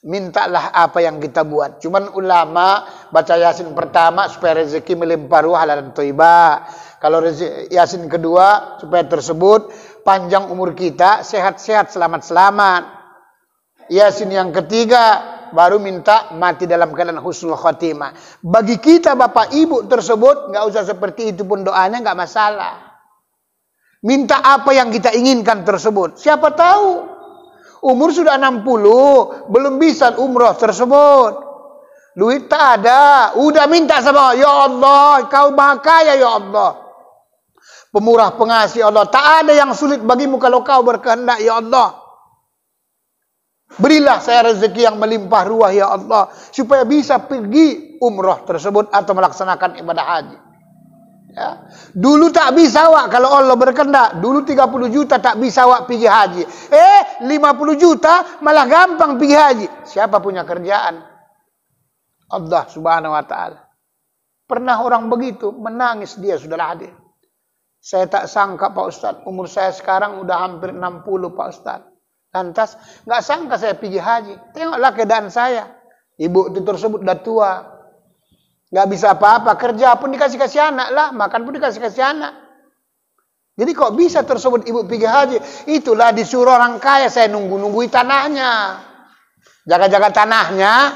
Mintalah apa yang kita buat. Cuman ulama baca Yasin pertama supaya rezeki melimpah ruah dan thayyibah. Kalau Yasin kedua supaya tersebut panjang umur kita, sehat-sehat, selamat-selamat. Yasin yang ketiga baru minta mati dalam keadaan husnul khotimah. Bagi kita Bapak Ibu tersebut nggak usah seperti itu pun doanya nggak masalah. Minta apa yang kita inginkan tersebut. Siapa tahu umur sudah 60, belum bisa umroh tersebut. Duit tak ada, udah minta sama Allah. Ya Allah, kau maha kaya ya Allah. Pemurah pengasih Allah, tak ada yang sulit bagimu kalau kau berkehendak ya Allah. Berilah saya rezeki yang melimpah ruah ya Allah, supaya bisa pergi umroh tersebut atau melaksanakan ibadah haji. Ya. Dulu tak bisa wak kalau Allah berkehendak. Dulu 30 juta tak bisa wak pergi haji. 50 juta malah gampang pergi haji. Siapa punya kerjaan? Allah subhanahu wa ta'ala. Pernah orang begitu menangis dia saudara hadir. Saya tak sangka Pak Ustadz, umur saya sekarang udah hampir 60 Pak Ustadz. Lantas gak sangka saya pergi haji. Tengoklah keadaan saya. Ibu itu tersebut udah tua. Gak bisa apa-apa, kerja pun dikasih-kasih anak lah, makan pun dikasih-kasih anak. Jadi kok bisa tersebut ibu pergi haji? Itulah disuruh orang kaya, saya nunggu-nunggui tanahnya. Jaga-jaga tanahnya,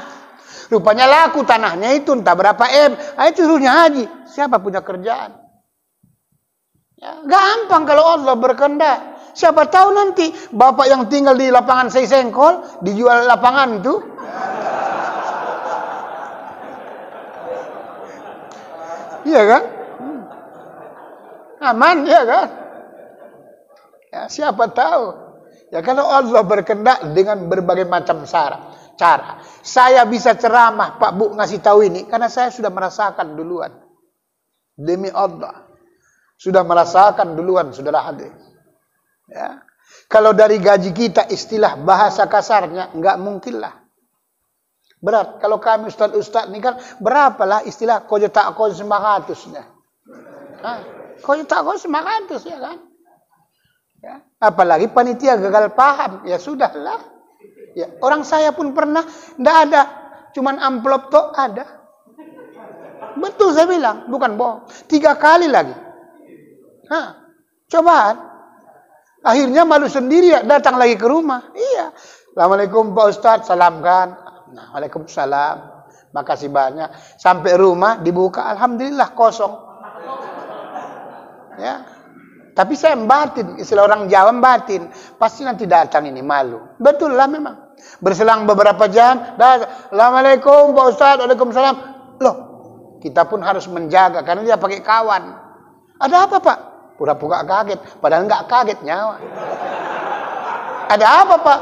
rupanya laku tanahnya itu, entah berapa itu suruhnya haji. Siapa punya kerjaan? Ya, gampang kalau Allah berkehendak. Siapa tahu nanti bapak yang tinggal di lapangan Seisengkol, dijual lapangan itu. Iya kan? Aman, ya kan? Ya, siapa tahu. Ya kalau Allah berkehendak dengan berbagai macam cara. Saya bisa ceramah, Pak Bu ngasih tahu ini karena saya sudah merasakan duluan. Demi Allah. Sudah merasakan duluan, saudara hadir. Ya. Kalau dari gaji kita istilah bahasa kasarnya enggak mungkin lah. Berat. Kalau kami ustaz-ustaz ini kan berapalah istilah kojo tak kojo 900-nya. Kojo tak kojo 900 ya kan. Ya. Apalagi panitia gagal paham. Ya sudahlah. Ya. Orang saya pun pernah enggak ada. Cuman amplop toh ada. Betul saya bilang. Bukan bohong. 3 kali lagi. Cobaan. Akhirnya malu sendiri ya datang lagi ke rumah. Iya. Assalamualaikum Pak Ustadz. Salamkan. Nah, waalaikumsalam. Makasih banyak. Sampai rumah dibuka, alhamdulillah kosong. Ya. Tapi saya batin, istilah orang Jawa batin. Pasti nanti datang ini malu. Betul lah memang. Berselang beberapa jam, datang. Assalamualaikum Pak Ustadz. Waalaikumsalam. Loh, kita pun harus menjaga karena dia pakai kawan. Ada apa Pak? Pura-pura kaget, padahal enggak kaget nyawa. Ada apa Pak?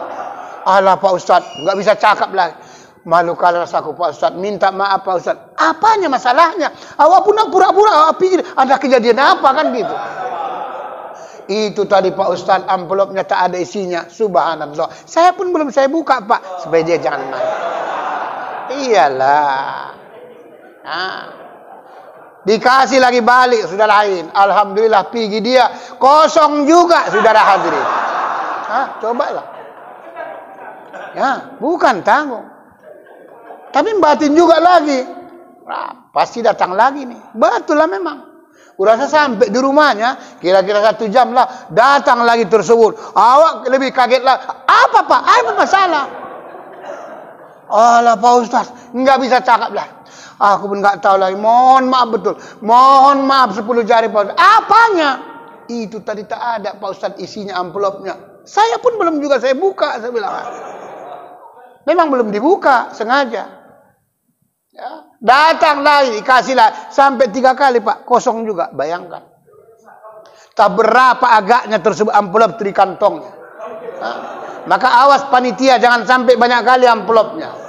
Alah Pak Ustadz, enggak bisa cakap lagi. Malu kalau rasaku Pak Ustadz, minta maaf Pak Ustadz. Apanya masalahnya? Awak pun pura-pura pikir ada kejadian apa kan gitu. Itu tadi Pak Ustadz, amplopnya tak ada isinya. Subhanallah. Saya pun belum saya buka Pak, supaya dia jangan marah. Iyalah. Nah. Dikasih lagi balik, sudah lain. Alhamdulillah pergi dia. Kosong juga, saudara hadirin. Cobalah. Ya, bukan tanggung. Tapi batin juga lagi. Pasti datang lagi nih. Betul lah memang. Kurasa sampai di rumahnya, kira-kira 1 jam lah. Datang lagi tersebut. Awak lebih kaget lah. Apa Pak? Apa masalah? Alah Pak Ustaz, nggak bisa cakap lah. Aku pun nggak tahu lagi. Mohon maaf betul. Mohon maaf 10 jari Pak Ustaz. Apanya? Itu tadi tak ada Pak Ustaz isinya amplopnya. Saya pun belum juga saya buka. Saya bilang. Memang belum dibuka. Sengaja. Ya. Datang lagi. Kasihlah. Sampai 3 kali Pak. Kosong juga. Bayangkan. Tak berapa agaknya tersebut amplop di kantongnya. Maka awas panitia. Jangan sampai banyak kali amplopnya.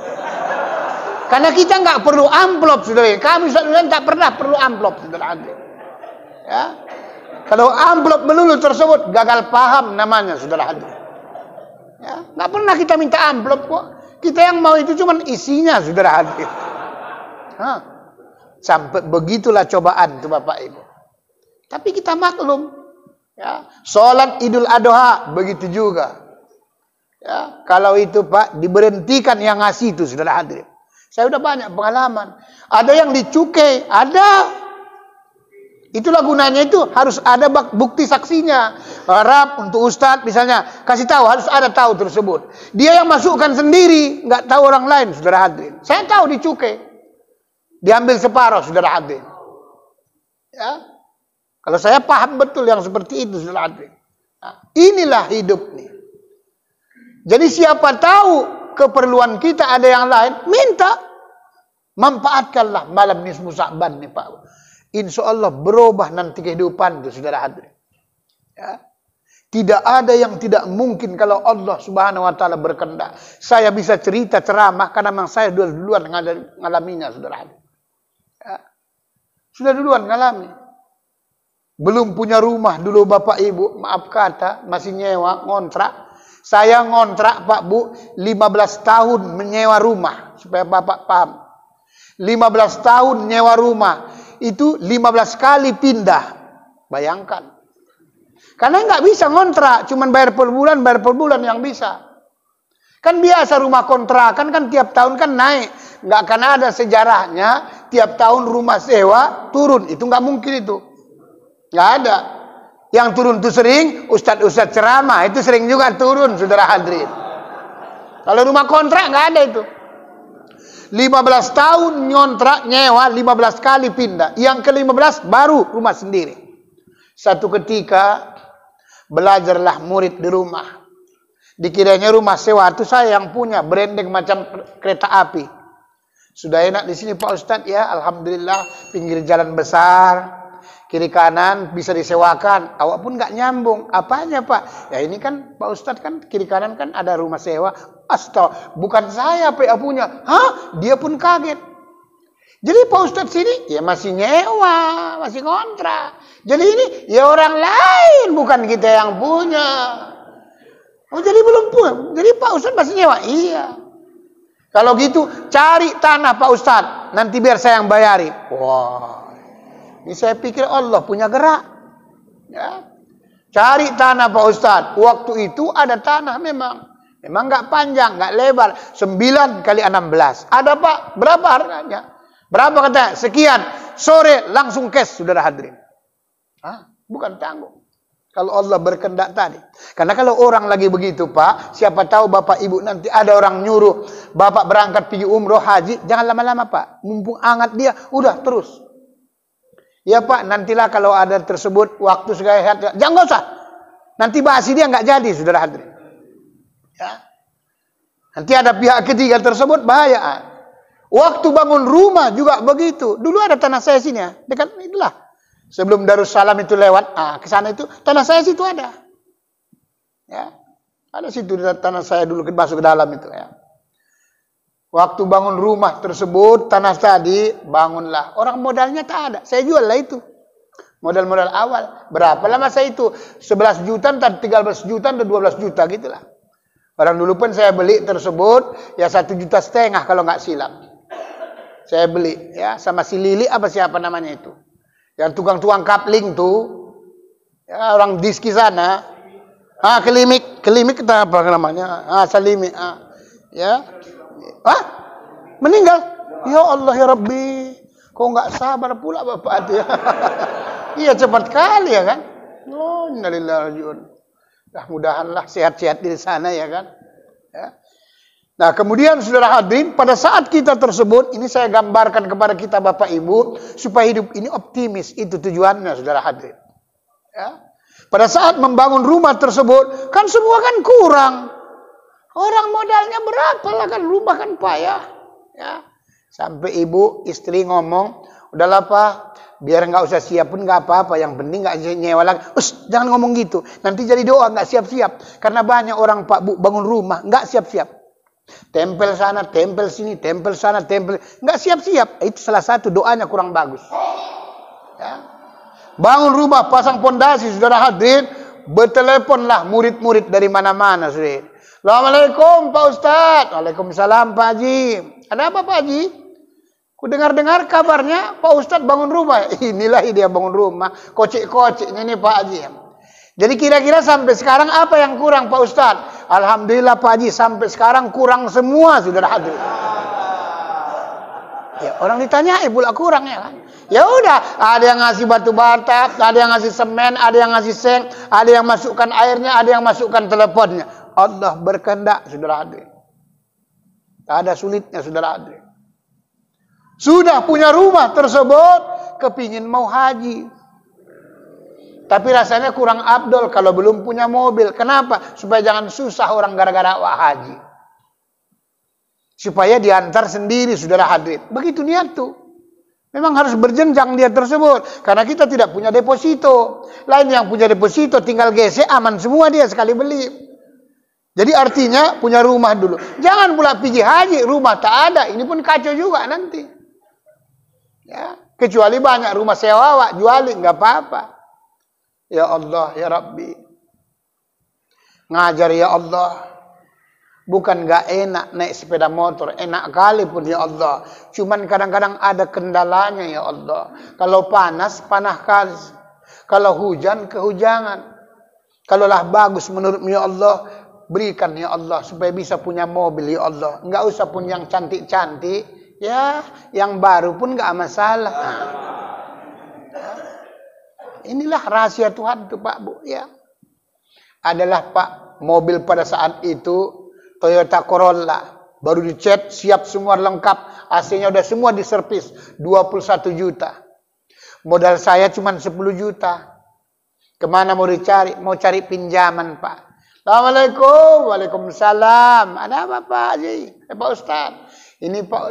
Karena kita nggak perlu amplop, saudara. Kami saudara tak pernah perlu amplop, saudara. Ya. Kalau amplop melulu tersebut gagal paham namanya, saudara. Ya. Nggak pernah kita minta amplop kok. Kita yang mau itu cuma isinya, saudara. Sampai begitulah cobaan itu Bapak Ibu. Tapi kita maklum. Ya. Sholat Idul Adha begitu juga. Ya. Kalau itu Pak diberhentikan yang ngasih itu, saudara hadirin. Saya udah banyak pengalaman. Ada yang dicukai, ada. Itulah gunanya itu harus ada bukti saksinya. Harap untuk ustadz misalnya kasih tahu, harus ada tahu tersebut. Dia yang masukkan sendiri, nggak tahu orang lain, saudara hadirin. Saya tahu dicukai, diambil separuh, saudara hadirin. Ya, kalau saya paham betul yang seperti itu, saudara hadirin. Nah, inilah hidup nih. Jadi siapa tahu keperluan kita ada yang lain, minta. Manfaatkanlah malam nisfu Sya'ban nih Pak. Insya Allah berubah nanti kehidupan itu, saudara hadirin. Ya. Tidak ada yang tidak mungkin kalau Allah Subhanahu Wa Taala berkehendak. Saya bisa cerita ceramah karena memang saya duluan ngalaminya, saudara hadirin. Ya. Sudah duluan ngalami. Belum punya rumah dulu Bapak Ibu, maaf kata, masih nyewa, ngontrak. Saya ngontrak Pak Bu 15 tahun menyewa rumah, supaya Bapak paham. 15 tahun nyewa rumah, itu 15 kali pindah. Bayangkan. Karena nggak bisa ngontrak, cuman bayar per bulan yang bisa. Kan biasa rumah kontrakan kan tiap tahun kan naik. Nggak akan ada sejarahnya tiap tahun rumah sewa turun. Itu nggak mungkin itu. Nggak ada. Yang turun itu sering, ustadz ceramah, itu sering juga turun, saudara hadirin. Kalau rumah kontrak nggak ada itu. 15 tahun ngontrak, nyewa, 15 kali pindah. Yang ke-15 baru rumah sendiri. Satu ketika, belajarlah murid di rumah. Dikiranya rumah sewa itu saya yang punya, branding macam kereta api. Sudah enak di sini Pak Ustadz ya, alhamdulillah, pinggir jalan besar. Kiri kanan bisa disewakan. Awak pun nggak nyambung. Apanya Pak? Ya ini kan Pak Ustadz kan kiri kanan kan ada rumah sewa. Astaga, bukan saya Pak punya. Hah? Dia pun kaget. Jadi Pak Ustadz sini ya masih nyewa, masih kontrak. Jadi ini ya orang lain, bukan kita yang punya. Oh jadi belum punya. Jadi Pak Ustadz masih nyewa. Iya. Kalau gitu cari tanah Pak Ustadz. Nanti biar saya yang bayari. Wah. Ini saya pikir Allah punya gerak. Ya. Cari tanah Pak Ustadz. Waktu itu ada tanah memang. Memang nggak panjang, nggak lebar. 9 kali 16. Ada Pak, berapa harganya? Berapa katanya? Sekian. Sore langsung cash, saudara hadirin. Hah? Bukan tanggung. Kalau Allah berkehendak tadi. Karena kalau orang lagi begitu Pak, siapa tahu Bapak Ibu nanti ada orang nyuruh Bapak berangkat pergi umroh haji. Jangan lama-lama Pak. Mumpung hangat dia, udah terus. Ya Pak, nantilah kalau ada tersebut waktu segala sehat. Jangan nggak usah. Nanti basi dia nggak jadi, saudara hadirin. Ya. Nanti ada pihak ketiga tersebut bahaya. Waktu bangun rumah juga begitu. Dulu ada tanah saya sini ya, dekat itulah. Sebelum Darussalam itu lewat, ke sana itu tanah saya situ ada. Ya. Ada situ tanah saya dulu masuk ke dalam itu ya. Waktu bangun rumah tersebut, tanah tadi, bangunlah. Orang modalnya tak ada. Saya jual lah itu. Modal-modal awal. Berapa lama saya itu? 11 juta, 13 juta, 12 juta gitulah. Orang dulu pun saya beli tersebut, ya 1,5 juta kalau nggak silap. Saya beli, ya sama si Lili apa siapa namanya itu. Yang tukang-tukang kapling tuh. Ya, orang diski sana. Kelimik kita apa namanya? Salimik. Ya. Meninggal. Ya Allah ya Rabbi. Kok nggak sabar pula Bapak itu ya. Iya cepat kali ya kan. Oh, innalillahi wa inna ilaihi raji'un. Mudah-mudahanlah sehat-sehat di sana ya kan. Ya. Nah, kemudian saudara hadirin, pada saat kita tersebut, ini saya gambarkan kepada kita Bapak Ibu, supaya hidup ini optimis, itu tujuannya saudara hadirin. Ya. Pada saat membangun rumah tersebut, kan semua kan kurang. Orang modalnya berapa lah, kan rumah kan payah. Ya. Sampai ibu, istri ngomong, udahlah Pak, biar nggak usah siap pun nggak apa-apa, yang penting nggak nyewa lagi. Jangan ngomong gitu, nanti jadi doa nggak siap-siap. Karena banyak orang Pak Bu bangun rumah nggak siap-siap. Tempel sana, tempel sini, tempel sana, tempel, nggak siap-siap. Itu salah satu doanya kurang bagus. Ya. Bangun rumah, pasang pondasi, saudara hadirin, berteleponlah murid-murid dari mana-mana, saudara. Assalamualaikum Pak Ustadz. Waalaikumsalam Pak Haji. Ada apa Pak Haji? Ku dengar-dengar kabarnya Pak Ustadz bangun rumah. Inilah dia bangun rumah. Kocik-kociknya ini Pak Haji. Jadi kira-kira sampai sekarang apa yang kurang Pak Ustadz? Alhamdulillah Pak Haji, sampai sekarang kurang semua saudara hadirin. Ya, orang ditanya pula kurangnya kan. Ya udah, ada yang ngasih batu bata, ada yang ngasih semen, ada yang ngasih seng, ada yang masukkan airnya, ada yang masukkan teleponnya. Allah berkehendak saudara hadirin. Tak ada sulitnya saudara hadirin. Sudah punya rumah tersebut, kepingin mau haji. Tapi rasanya kurang abdol kalau belum punya mobil. Kenapa? Supaya jangan susah orang gara-gara haji. Supaya diantar sendiri, saudara hadirin. Begitu niat tuh. Memang harus berjenjang dia tersebut. Karena kita tidak punya deposito. Lain yang punya deposito tinggal gesek, aman semua dia sekali beli. Jadi artinya punya rumah dulu. Jangan pula pergi haji, rumah tak ada. Ini pun kacau juga nanti. Ya, kecuali banyak rumah sewa, jualin, nggak apa-apa. Ya Allah, ya Rabbi. Ngajar ya Allah. Bukan gak enak naik sepeda motor. Enak kali pun ya Allah. Cuman kadang-kadang ada kendalanya ya Allah. Kalau panas, panas kali. Kalau hujan, kehujanan. Kalaulah bagus menurutmu ya Allah, berikan ya Allah. Supaya bisa punya mobil ya Allah. Nggak usah pun yang cantik-cantik. Ya, yang baru pun gak masalah. Inilah rahasia Tuhan tuh Pak Bu ya. Adalah Pak, mobil pada saat itu Toyota Corolla baru dicat, siap semua lengkap, AC-nya udah semua diservis, 21 juta. Modal saya cuma 10 juta. Kemana mau dicari? Mau cari pinjaman Pak. Assalamualaikum. Waalaikumsalam. Ada apa Pak Haji? Pak Ustadz. Ini Pak,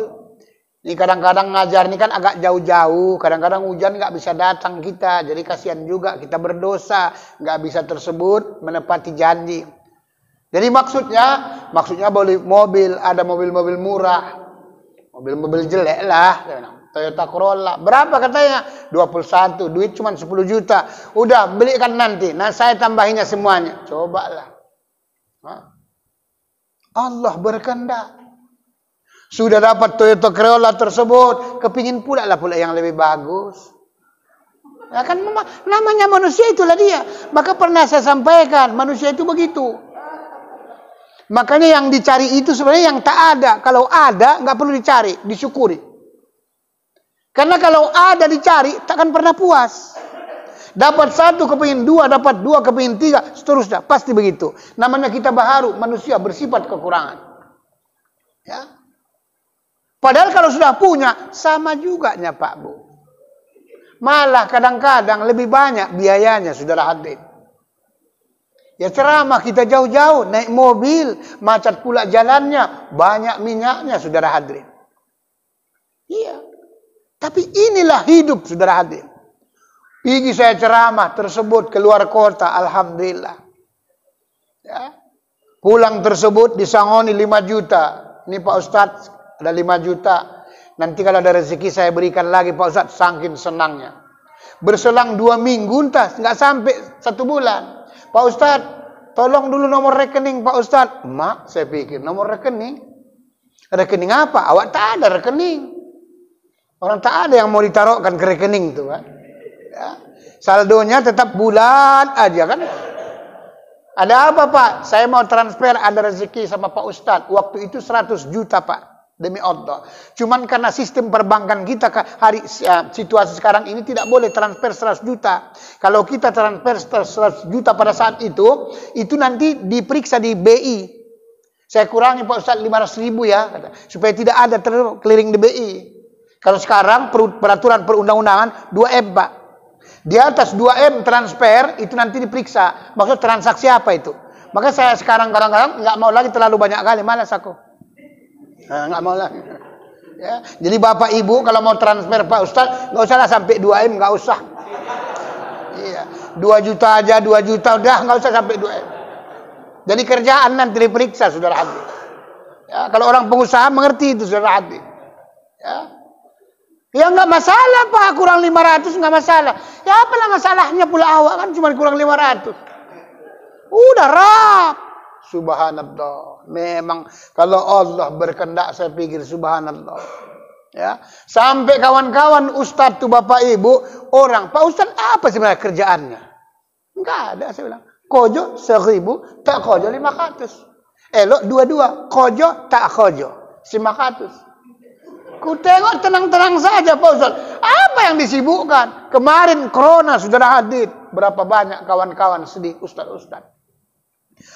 ini kadang-kadang ngajar ini kan agak jauh-jauh. Kadang-kadang hujan nggak bisa datang kita. Jadi kasihan juga, kita berdosa. Nggak bisa tersebut menepati janji. Jadi maksudnya boleh mobil. Ada mobil-mobil murah. Mobil-mobil jelek lah. Toyota Corolla. Berapa katanya? 21. Duit cuma 10 juta. Udah, belikan nanti. Nah saya tambahinnya semuanya. Cobalah. Allah berkehendak. Sudah dapat Toyota Corolla tersebut, kepingin pula yang lebih bagus. Ya kan namanya manusia itulah dia. Maka pernah saya sampaikan, manusia itu begitu. Makanya yang dicari itu sebenarnya yang tak ada. Kalau ada, nggak perlu dicari, disyukuri. Karena kalau ada dicari, takkan pernah puas. Dapat satu kepingin dua, dapat dua kepingin tiga, seterusnya. Pasti begitu. Namanya kita baharu, manusia bersifat kekurangan. Ya. Padahal kalau sudah punya, sama juga Pak Bu. Malah kadang-kadang lebih banyak biayanya, saudara hadirin. Ya ceramah kita jauh-jauh, naik mobil, macet pula jalannya, banyak minyaknya, saudara hadirin. Iya. Tapi inilah hidup, saudara hadirin. Pergi saya ceramah tersebut keluar kota, alhamdulillah. Ya. Pulang tersebut disangoni 5 juta. Ini Pak Ustadz, ada 5 juta. Nanti kalau ada rezeki saya berikan lagi Pak Ustadz, saking senangnya. Berselang 2 minggu entah, nggak sampai 1 bulan. Pak Ustadz, tolong dulu nomor rekening Pak Ustadz. Mak, saya pikir nomor rekening. Rekening apa? Awak tak ada rekening. Orang tak ada yang mau ditaruhkan ke rekening tuh kan. Ya. Saldonya tetap bulan aja kan. Ada apa Pak? Saya mau transfer, ada rezeki sama Pak Ustadz. Waktu itu 100 juta Pak. Demi Allah. Cuman karena sistem perbankan kita situasi sekarang ini tidak boleh transfer 100 juta. Kalau kita transfer 100 juta pada saat itu nanti diperiksa di BI. Saya kurangi Pak Ustaz 500.000 ya, kata, supaya tidak ada keliling DBI. Kalau sekarang peraturan perundang-undangan 2M Pak. Di atas 2M transfer itu nanti diperiksa. Maksud transaksi apa itu? Maka saya sekarang kadang-kadang nggak mau lagi terlalu banyak kali, malas aku. Nah, nggak mau lagi. Ya. Jadi Bapak Ibu kalau mau transfer Pak Ustaz nggak usah lah sampai 2M, nggak usah. Iya, 2 juta aja, 2 juta udah, nggak usah sampai 2M. Jadi kerjaan nanti diperiksa saudara hati. Ya, kalau orang pengusaha mengerti itu saudara hati. Ya nggak masalah Pak, kurang 500 nggak masalah. Ya apalah masalahnya pula awak kan cuma kurang 500. Udah rap. Subhanallah. Memang kalau Allah berkehendak saya pikir subhanallah. Ya, sampai kawan-kawan ustadz tuh Bapak Ibu, orang, Pak Ustadz apa sebenarnya kerjaannya? Enggak ada, saya bilang. Kojo 1.000, tak kojo 500. Elok 22, kojo tak kojo 500. Ku tengok tenang-tenang saja Pak Ustadz. Apa yang disibukkan? Kemarin corona saudara hadir. Berapa banyak kawan-kawan sedih ustadz-ustadz.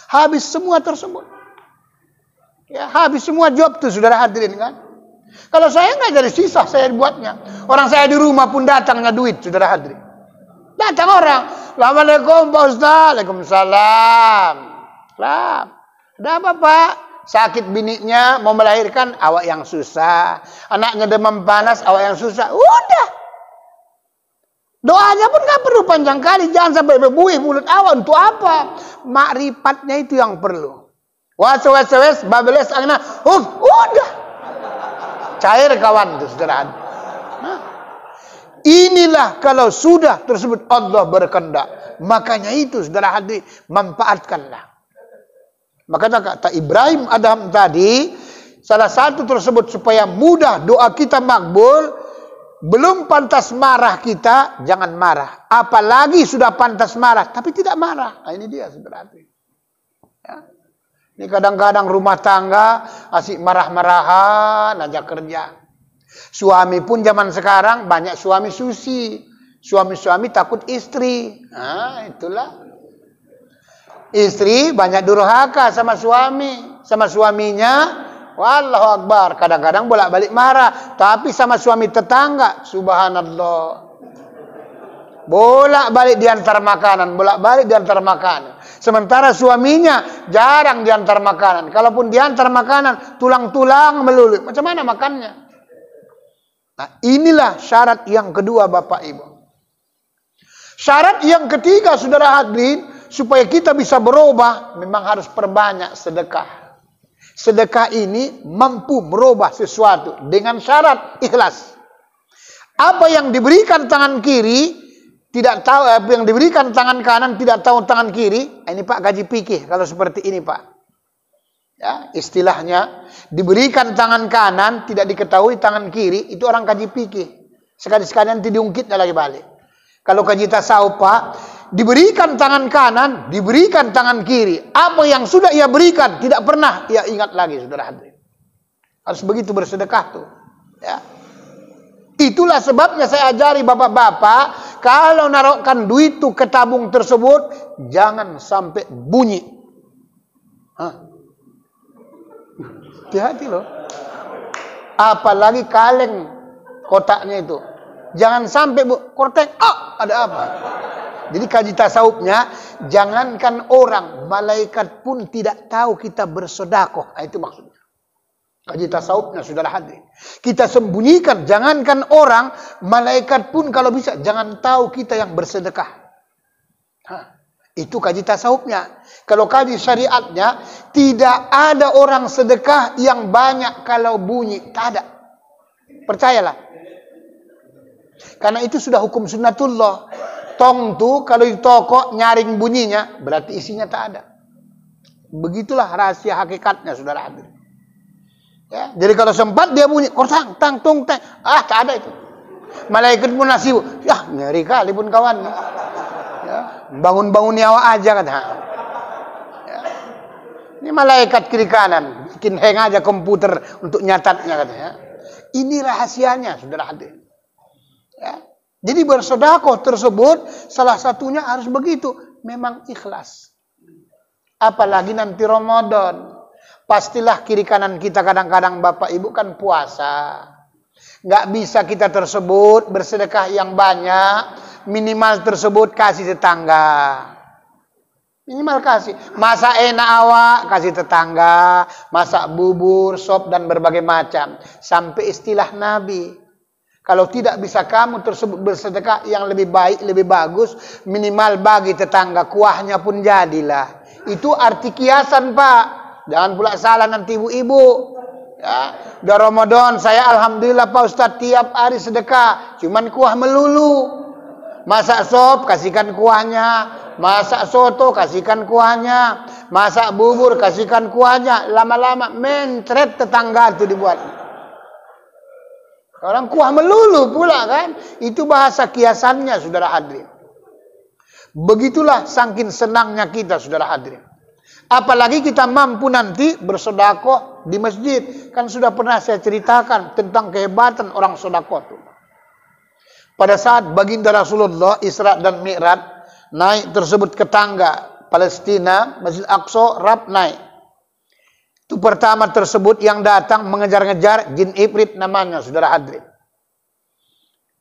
Habis semua tersebut. Ya, habis semua job tuh saudara hadirin kan. Kalau saya nggak jadi sisa saya buatnya. Orang saya di rumah pun datangnya duit saudara hadirin. Datang orang. Assalamualaikum Pak Ustaz. Waalaikumsalam. Salam. Ada apa Pak? Sakit biniknya mau melahirkan, awak yang susah. Anaknya demam panas, awak yang susah. Udah. Doanya pun gak perlu panjang kali. Jangan sampai berbuih mulut awak. Untuk apa? Makrifatnya itu yang perlu. Was-was-was, babeles, angina. Udah. Cair kawan itu, saudara. Nah, inilah kalau sudah tersebut Allah berkehendak. Makanya itu, saudara hadir, manfaatkanlah. Maka kata Ibrahim Adam tadi, salah satu tersebut supaya mudah doa kita makbul. Belum pantas marah kita, jangan marah. Apalagi sudah pantas marah, tapi tidak marah. Nah, ini dia sebenarnya. Ya. Ini kadang-kadang rumah tangga asik marah-marahan aja kerja. Suami pun zaman sekarang banyak suami susi. Suami-suami takut istri. Nah, itulah. Istri banyak durhaka sama suami, sama suaminya. Wallahu Akbar. Kadang-kadang bolak-balik marah. Tapi sama suami tetangga. Subhanallah. Bolak-balik diantar makanan. Bolak-balik diantar makanan. Sementara suaminya jarang diantar makanan. Kalaupun diantar makanan, tulang-tulang melulu. Macam mana makannya? Nah, inilah syarat yang kedua Bapak Ibu. Syarat yang ketiga saudara hadirin, supaya kita bisa berubah, memang harus perbanyak sedekah. Sedekah ini mampu merubah sesuatu dengan syarat ikhlas. Apa yang diberikan tangan kiri tidak tahu, apa yang diberikan tangan kanan tidak tahu tangan kiri. Ini Pak gaji pikir kalau seperti ini Pak. Ya, istilahnya diberikan tangan kanan tidak diketahui tangan kiri, itu orang gaji pikir. Sekali-sekali nanti diungkitnya lagi balik. Kalau kaji tasawuf Pak, diberikan tangan kanan, diberikan tangan kiri. Apa yang sudah ia berikan tidak pernah ia ingat lagi, saudara hadirin. Harus begitu bersedekah tuh. Ya. Itulah sebabnya saya ajari bapak-bapak, kalau naruhkan duit tuh ke tabung tersebut, jangan sampai bunyi. Hati-hati loh. Apalagi kaleng kotaknya itu. Jangan sampai kortek, ada apa? Jadi kaji tasawufnya, jangankan orang, malaikat pun tidak tahu kita bersedekah. Itu maksudnya. Kaji tasawufnya saudara hadir. Kita sembunyikan, jangankan orang, malaikat pun kalau bisa jangan tahu kita yang bersedekah. Itu kaji tasawufnya. Kalau kaji syariatnya, tidak ada orang sedekah yang banyak kalau bunyi, tak ada. Percayalah. Karena itu sudah hukum sunnatullah. Tong tuh kalau di toko nyaring bunyinya, berarti isinya tak ada. Begitulah rahasia hakikatnya saudara hadir. Ya, jadi kalau sempat dia bunyi, kortang, tang, tung, tang, tak ada itu. Malaikat pun nasib, ya ngeri kali pun kawan. Ya, bangun-bangun nyawa aja kata. Ya. Ini malaikat kiri kanan, bikin hang aja komputer untuk nyatatnya katanya. Ini rahasianya saudara hadir. Ya. Jadi bersedekah tersebut salah satunya harus begitu, memang ikhlas. Apalagi nanti Ramadan. pastilah kiri kanan kita kadang-kadang Bapak Ibu kan puasa. Nggak bisa kita tersebut bersedekah yang banyak, minimal tersebut kasih tetangga. Minimal kasih. Masak enak awak, kasih tetangga. Masak bubur, sop, dan berbagai macam. Sampai istilah Nabi. Kalau tidak bisa kamu tersebut bersedekah yang lebih baik, lebih bagus, minimal bagi tetangga, kuahnya pun jadilah. Itu arti kiasan, Pak. Jangan pula salah nanti ibu-ibu. Ya, udah Ramadan, saya alhamdulillah Pak Ustadz tiap hari sedekah, cuman kuah melulu. Masak sop, kasihkan kuahnya. Masak soto, kasihkan kuahnya. Masak bubur, kasihkan kuahnya. Lama-lama mencret tetangga itu dibuat. Orang kuah melulu pula kan. Itu bahasa kiasannya, saudara hadirin. Begitulah saking senangnya kita, saudara hadirin. Apalagi kita mampu nanti bersedekah di masjid. Kan sudah pernah saya ceritakan tentang kehebatan orang sedekah itu. Pada saat baginda Rasulullah Isra dan Mi'raj naik tersebut ke tangga Palestina, Masjid Aqsa, Rab naik. Itu pertama tersebut yang datang mengejar-ngejar jin ibrit namanya, saudara hadirin.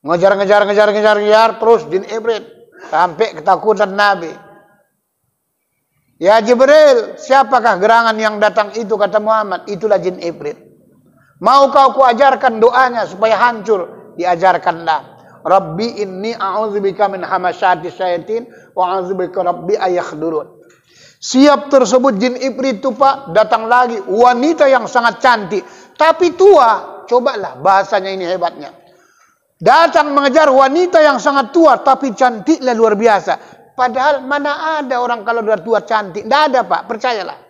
Ngejar, terus jin ibrit sampai ketakutan Nabi. Ya Jibril, siapakah gerangan yang datang itu, kata Muhammad? Itulah jin ibrit. Mau kau kuajarkan doanya supaya hancur? Diajarkanlah. Rabbi inni a'udzubika min hamasyati syaitin wa a'udzubika rabbi ayakhdurun. Siap tersebut jin ibrit itu Pak, datang lagi wanita yang sangat cantik tapi tua. Cobalah bahasanya ini hebatnya. Datang mengejar wanita yang sangat tua tapi cantiklah luar biasa. Padahal mana ada orang kalau sudah tua cantik? Tidak ada Pak, percayalah.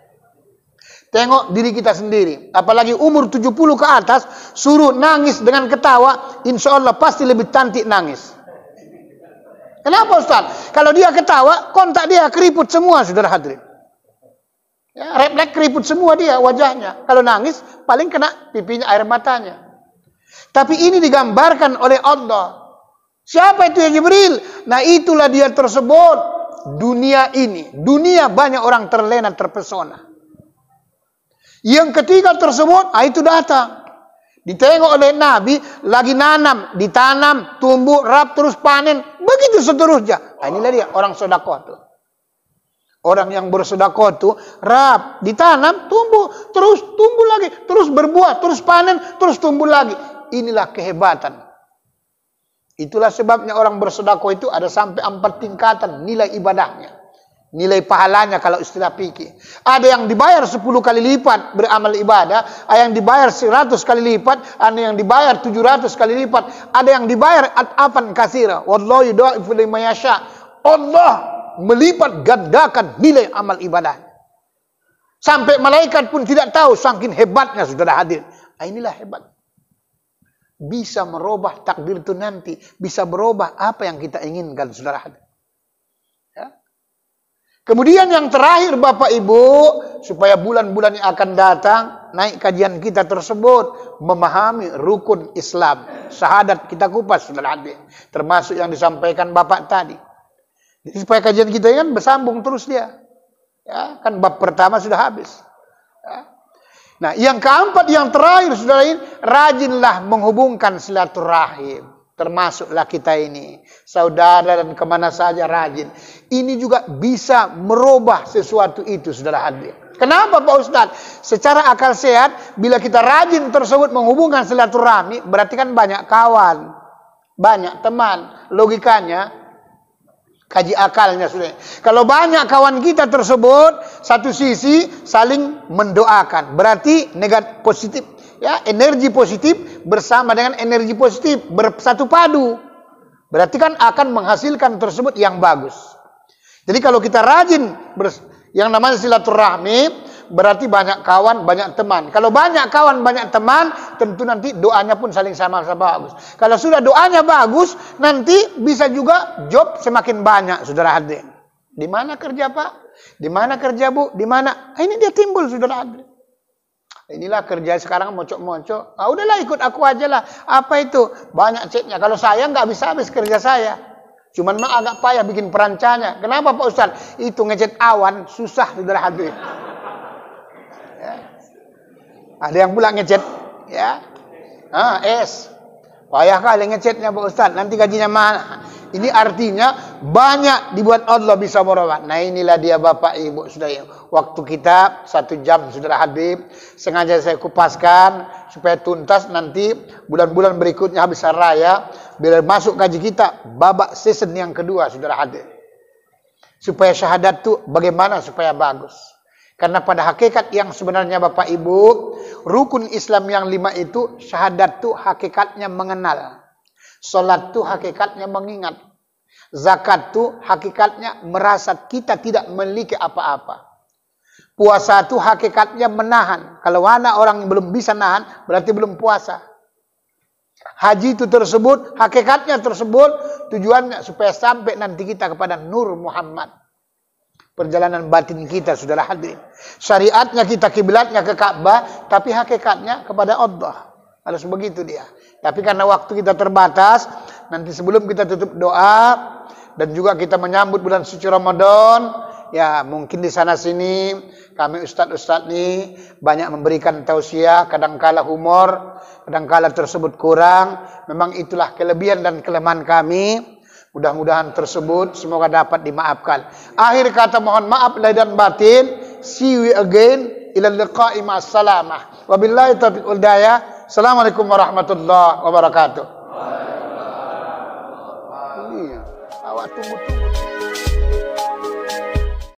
Tengok diri kita sendiri. Apalagi umur 70 ke atas, suruh nangis dengan ketawa, insya Allah pasti lebih cantik nangis. Kenapa Ustaz? Kalau dia ketawa, kontak dia keriput semua, saudara hadirin. Ya, refleks keriput semua dia wajahnya. Kalau nangis, paling kena pipinya, air matanya. Tapi ini digambarkan oleh Allah. Siapa itu ya Jibril? Nah itulah dia tersebut. Dunia ini. Dunia banyak orang terlena, terpesona. Yang ketiga tersebut, itu datang. Ditengok oleh Nabi, lagi nanam, ditanam, tumbuh, rap, terus panen. Begitu seterusnya. Nah, inilah dia, orang sedekah itu. Orang yang bersedekah itu, rap, ditanam, tumbuh, terus tumbuh lagi. Terus berbuah, terus panen, terus tumbuh lagi. Inilah kehebatan. Itulah sebabnya orang bersedekah itu ada sampai 4 tingkatan nilai ibadahnya. Nilai pahalanya kalau istilah fikih. Ada yang dibayar 10 kali lipat beramal ibadah, ada yang dibayar 100 kali lipat, ada yang dibayar 700 kali lipat, ada yang dibayar adafan katsira. Wallahu yudha'ifu liman yasha. Allah melipat gandakan nilai amal ibadah. Sampai malaikat pun tidak tahu saking hebatnya, saudara hadir. Nah, inilah hebat. Bisa merubah takdir itu nanti, bisa berubah apa yang kita inginkan, saudara hadir. Kemudian yang terakhir Bapak Ibu, supaya bulan-bulan yang akan datang, naik kajian kita tersebut, memahami rukun Islam. Syahadat kita kupas, saudara hadir. Termasuk yang disampaikan Bapak tadi. Jadi supaya kajian kita kan bersambung terus dia. Ya, kan bab pertama sudah habis. Ya. Nah yang keempat, yang terakhir, saudara ini, rajinlah menghubungkan silaturahim. Termasuklah kita ini, saudara dan kemana saja rajin. Ini juga bisa merubah sesuatu itu, saudara hadir. Kenapa Pak Ustadz? Secara akal sehat, bila kita rajin tersebut menghubungkan silaturahmi, berarti kan banyak kawan, banyak teman. Logikanya, kaji akalnya sudah. Kalau banyak kawan kita tersebut, satu sisi saling mendoakan, berarti negatif positif. Ya, energi positif bersama dengan energi positif bersatu padu. Berarti kan akan menghasilkan tersebut yang bagus. Jadi kalau kita rajin yang namanya silaturahmi, berarti banyak kawan, banyak teman. Kalau banyak kawan, banyak teman, tentu nanti doanya pun saling sama-sama bagus. Kalau sudah doanya bagus, nanti bisa juga job semakin banyak, saudara hadir. Di mana kerja Pak? Di mana kerja Bu? Di mana? Ini dia timbul, saudara hadir. Inilah kerja sekarang mocok-mocok. Ah, udahlah ikut aku aja lah. Apa itu? Banyak ceknya. Kalau saya nggak bisa habis kerja saya. Cuman mah agak payah bikin perancanya. Kenapa Pak Ustaz? Itu ngecat awan susah, saudara hadir. Ya. Ada yang pula ngechat, ya. S. Payah kali ngechatnya Pak Ustaz, nanti gajinya mahal. Ini artinya banyak dibuat Allah bisa merawat. Nah inilah dia Bapak Ibu saudara. Waktu kita 1 jam saudara Habib. Sengaja saya kupaskan supaya tuntas nanti bulan-bulan berikutnya habis raya. Bila masuk gaji kita babak season yang kedua saudara Habib. Supaya syahadat itu bagaimana supaya bagus. Karena pada hakikat yang sebenarnya Bapak Ibu, rukun Islam yang 5 itu syahadat itu hakikatnya mengenal. Salat itu hakikatnya mengingat. Zakat itu hakikatnya merasa kita tidak memiliki apa-apa. Puasa itu hakikatnya menahan. Kalau mana orang yang belum bisa nahan, berarti belum puasa. Haji itu tersebut, hakikatnya tersebut, tujuannya supaya sampai nanti kita kepada Nur Muhammad. Perjalanan batin kita, saudara hadirin. Syariatnya kita kiblatnya ke Ka'bah, tapi hakikatnya kepada Allah. Harus begitu dia. Tapi karena waktu kita terbatas, nanti sebelum kita tutup doa dan juga kita menyambut bulan suci Ramadan, ya mungkin di sana sini kami ustadz-ustadz nih banyak memberikan tausiah, kadangkala humor, kadangkala tersebut kurang. Memang itulah kelebihan dan kelemahan kami. Mudah-mudahan tersebut semoga dapat dimaafkan. Akhir kata mohon maaf lahir dan batin. See you again. Ila liqa'i ma'assalamah. Wabillahi taufiq wal hidayah. Assalamualaikum warahmatullahi wabarakatuh. Iya, awak tunggu-tunggu.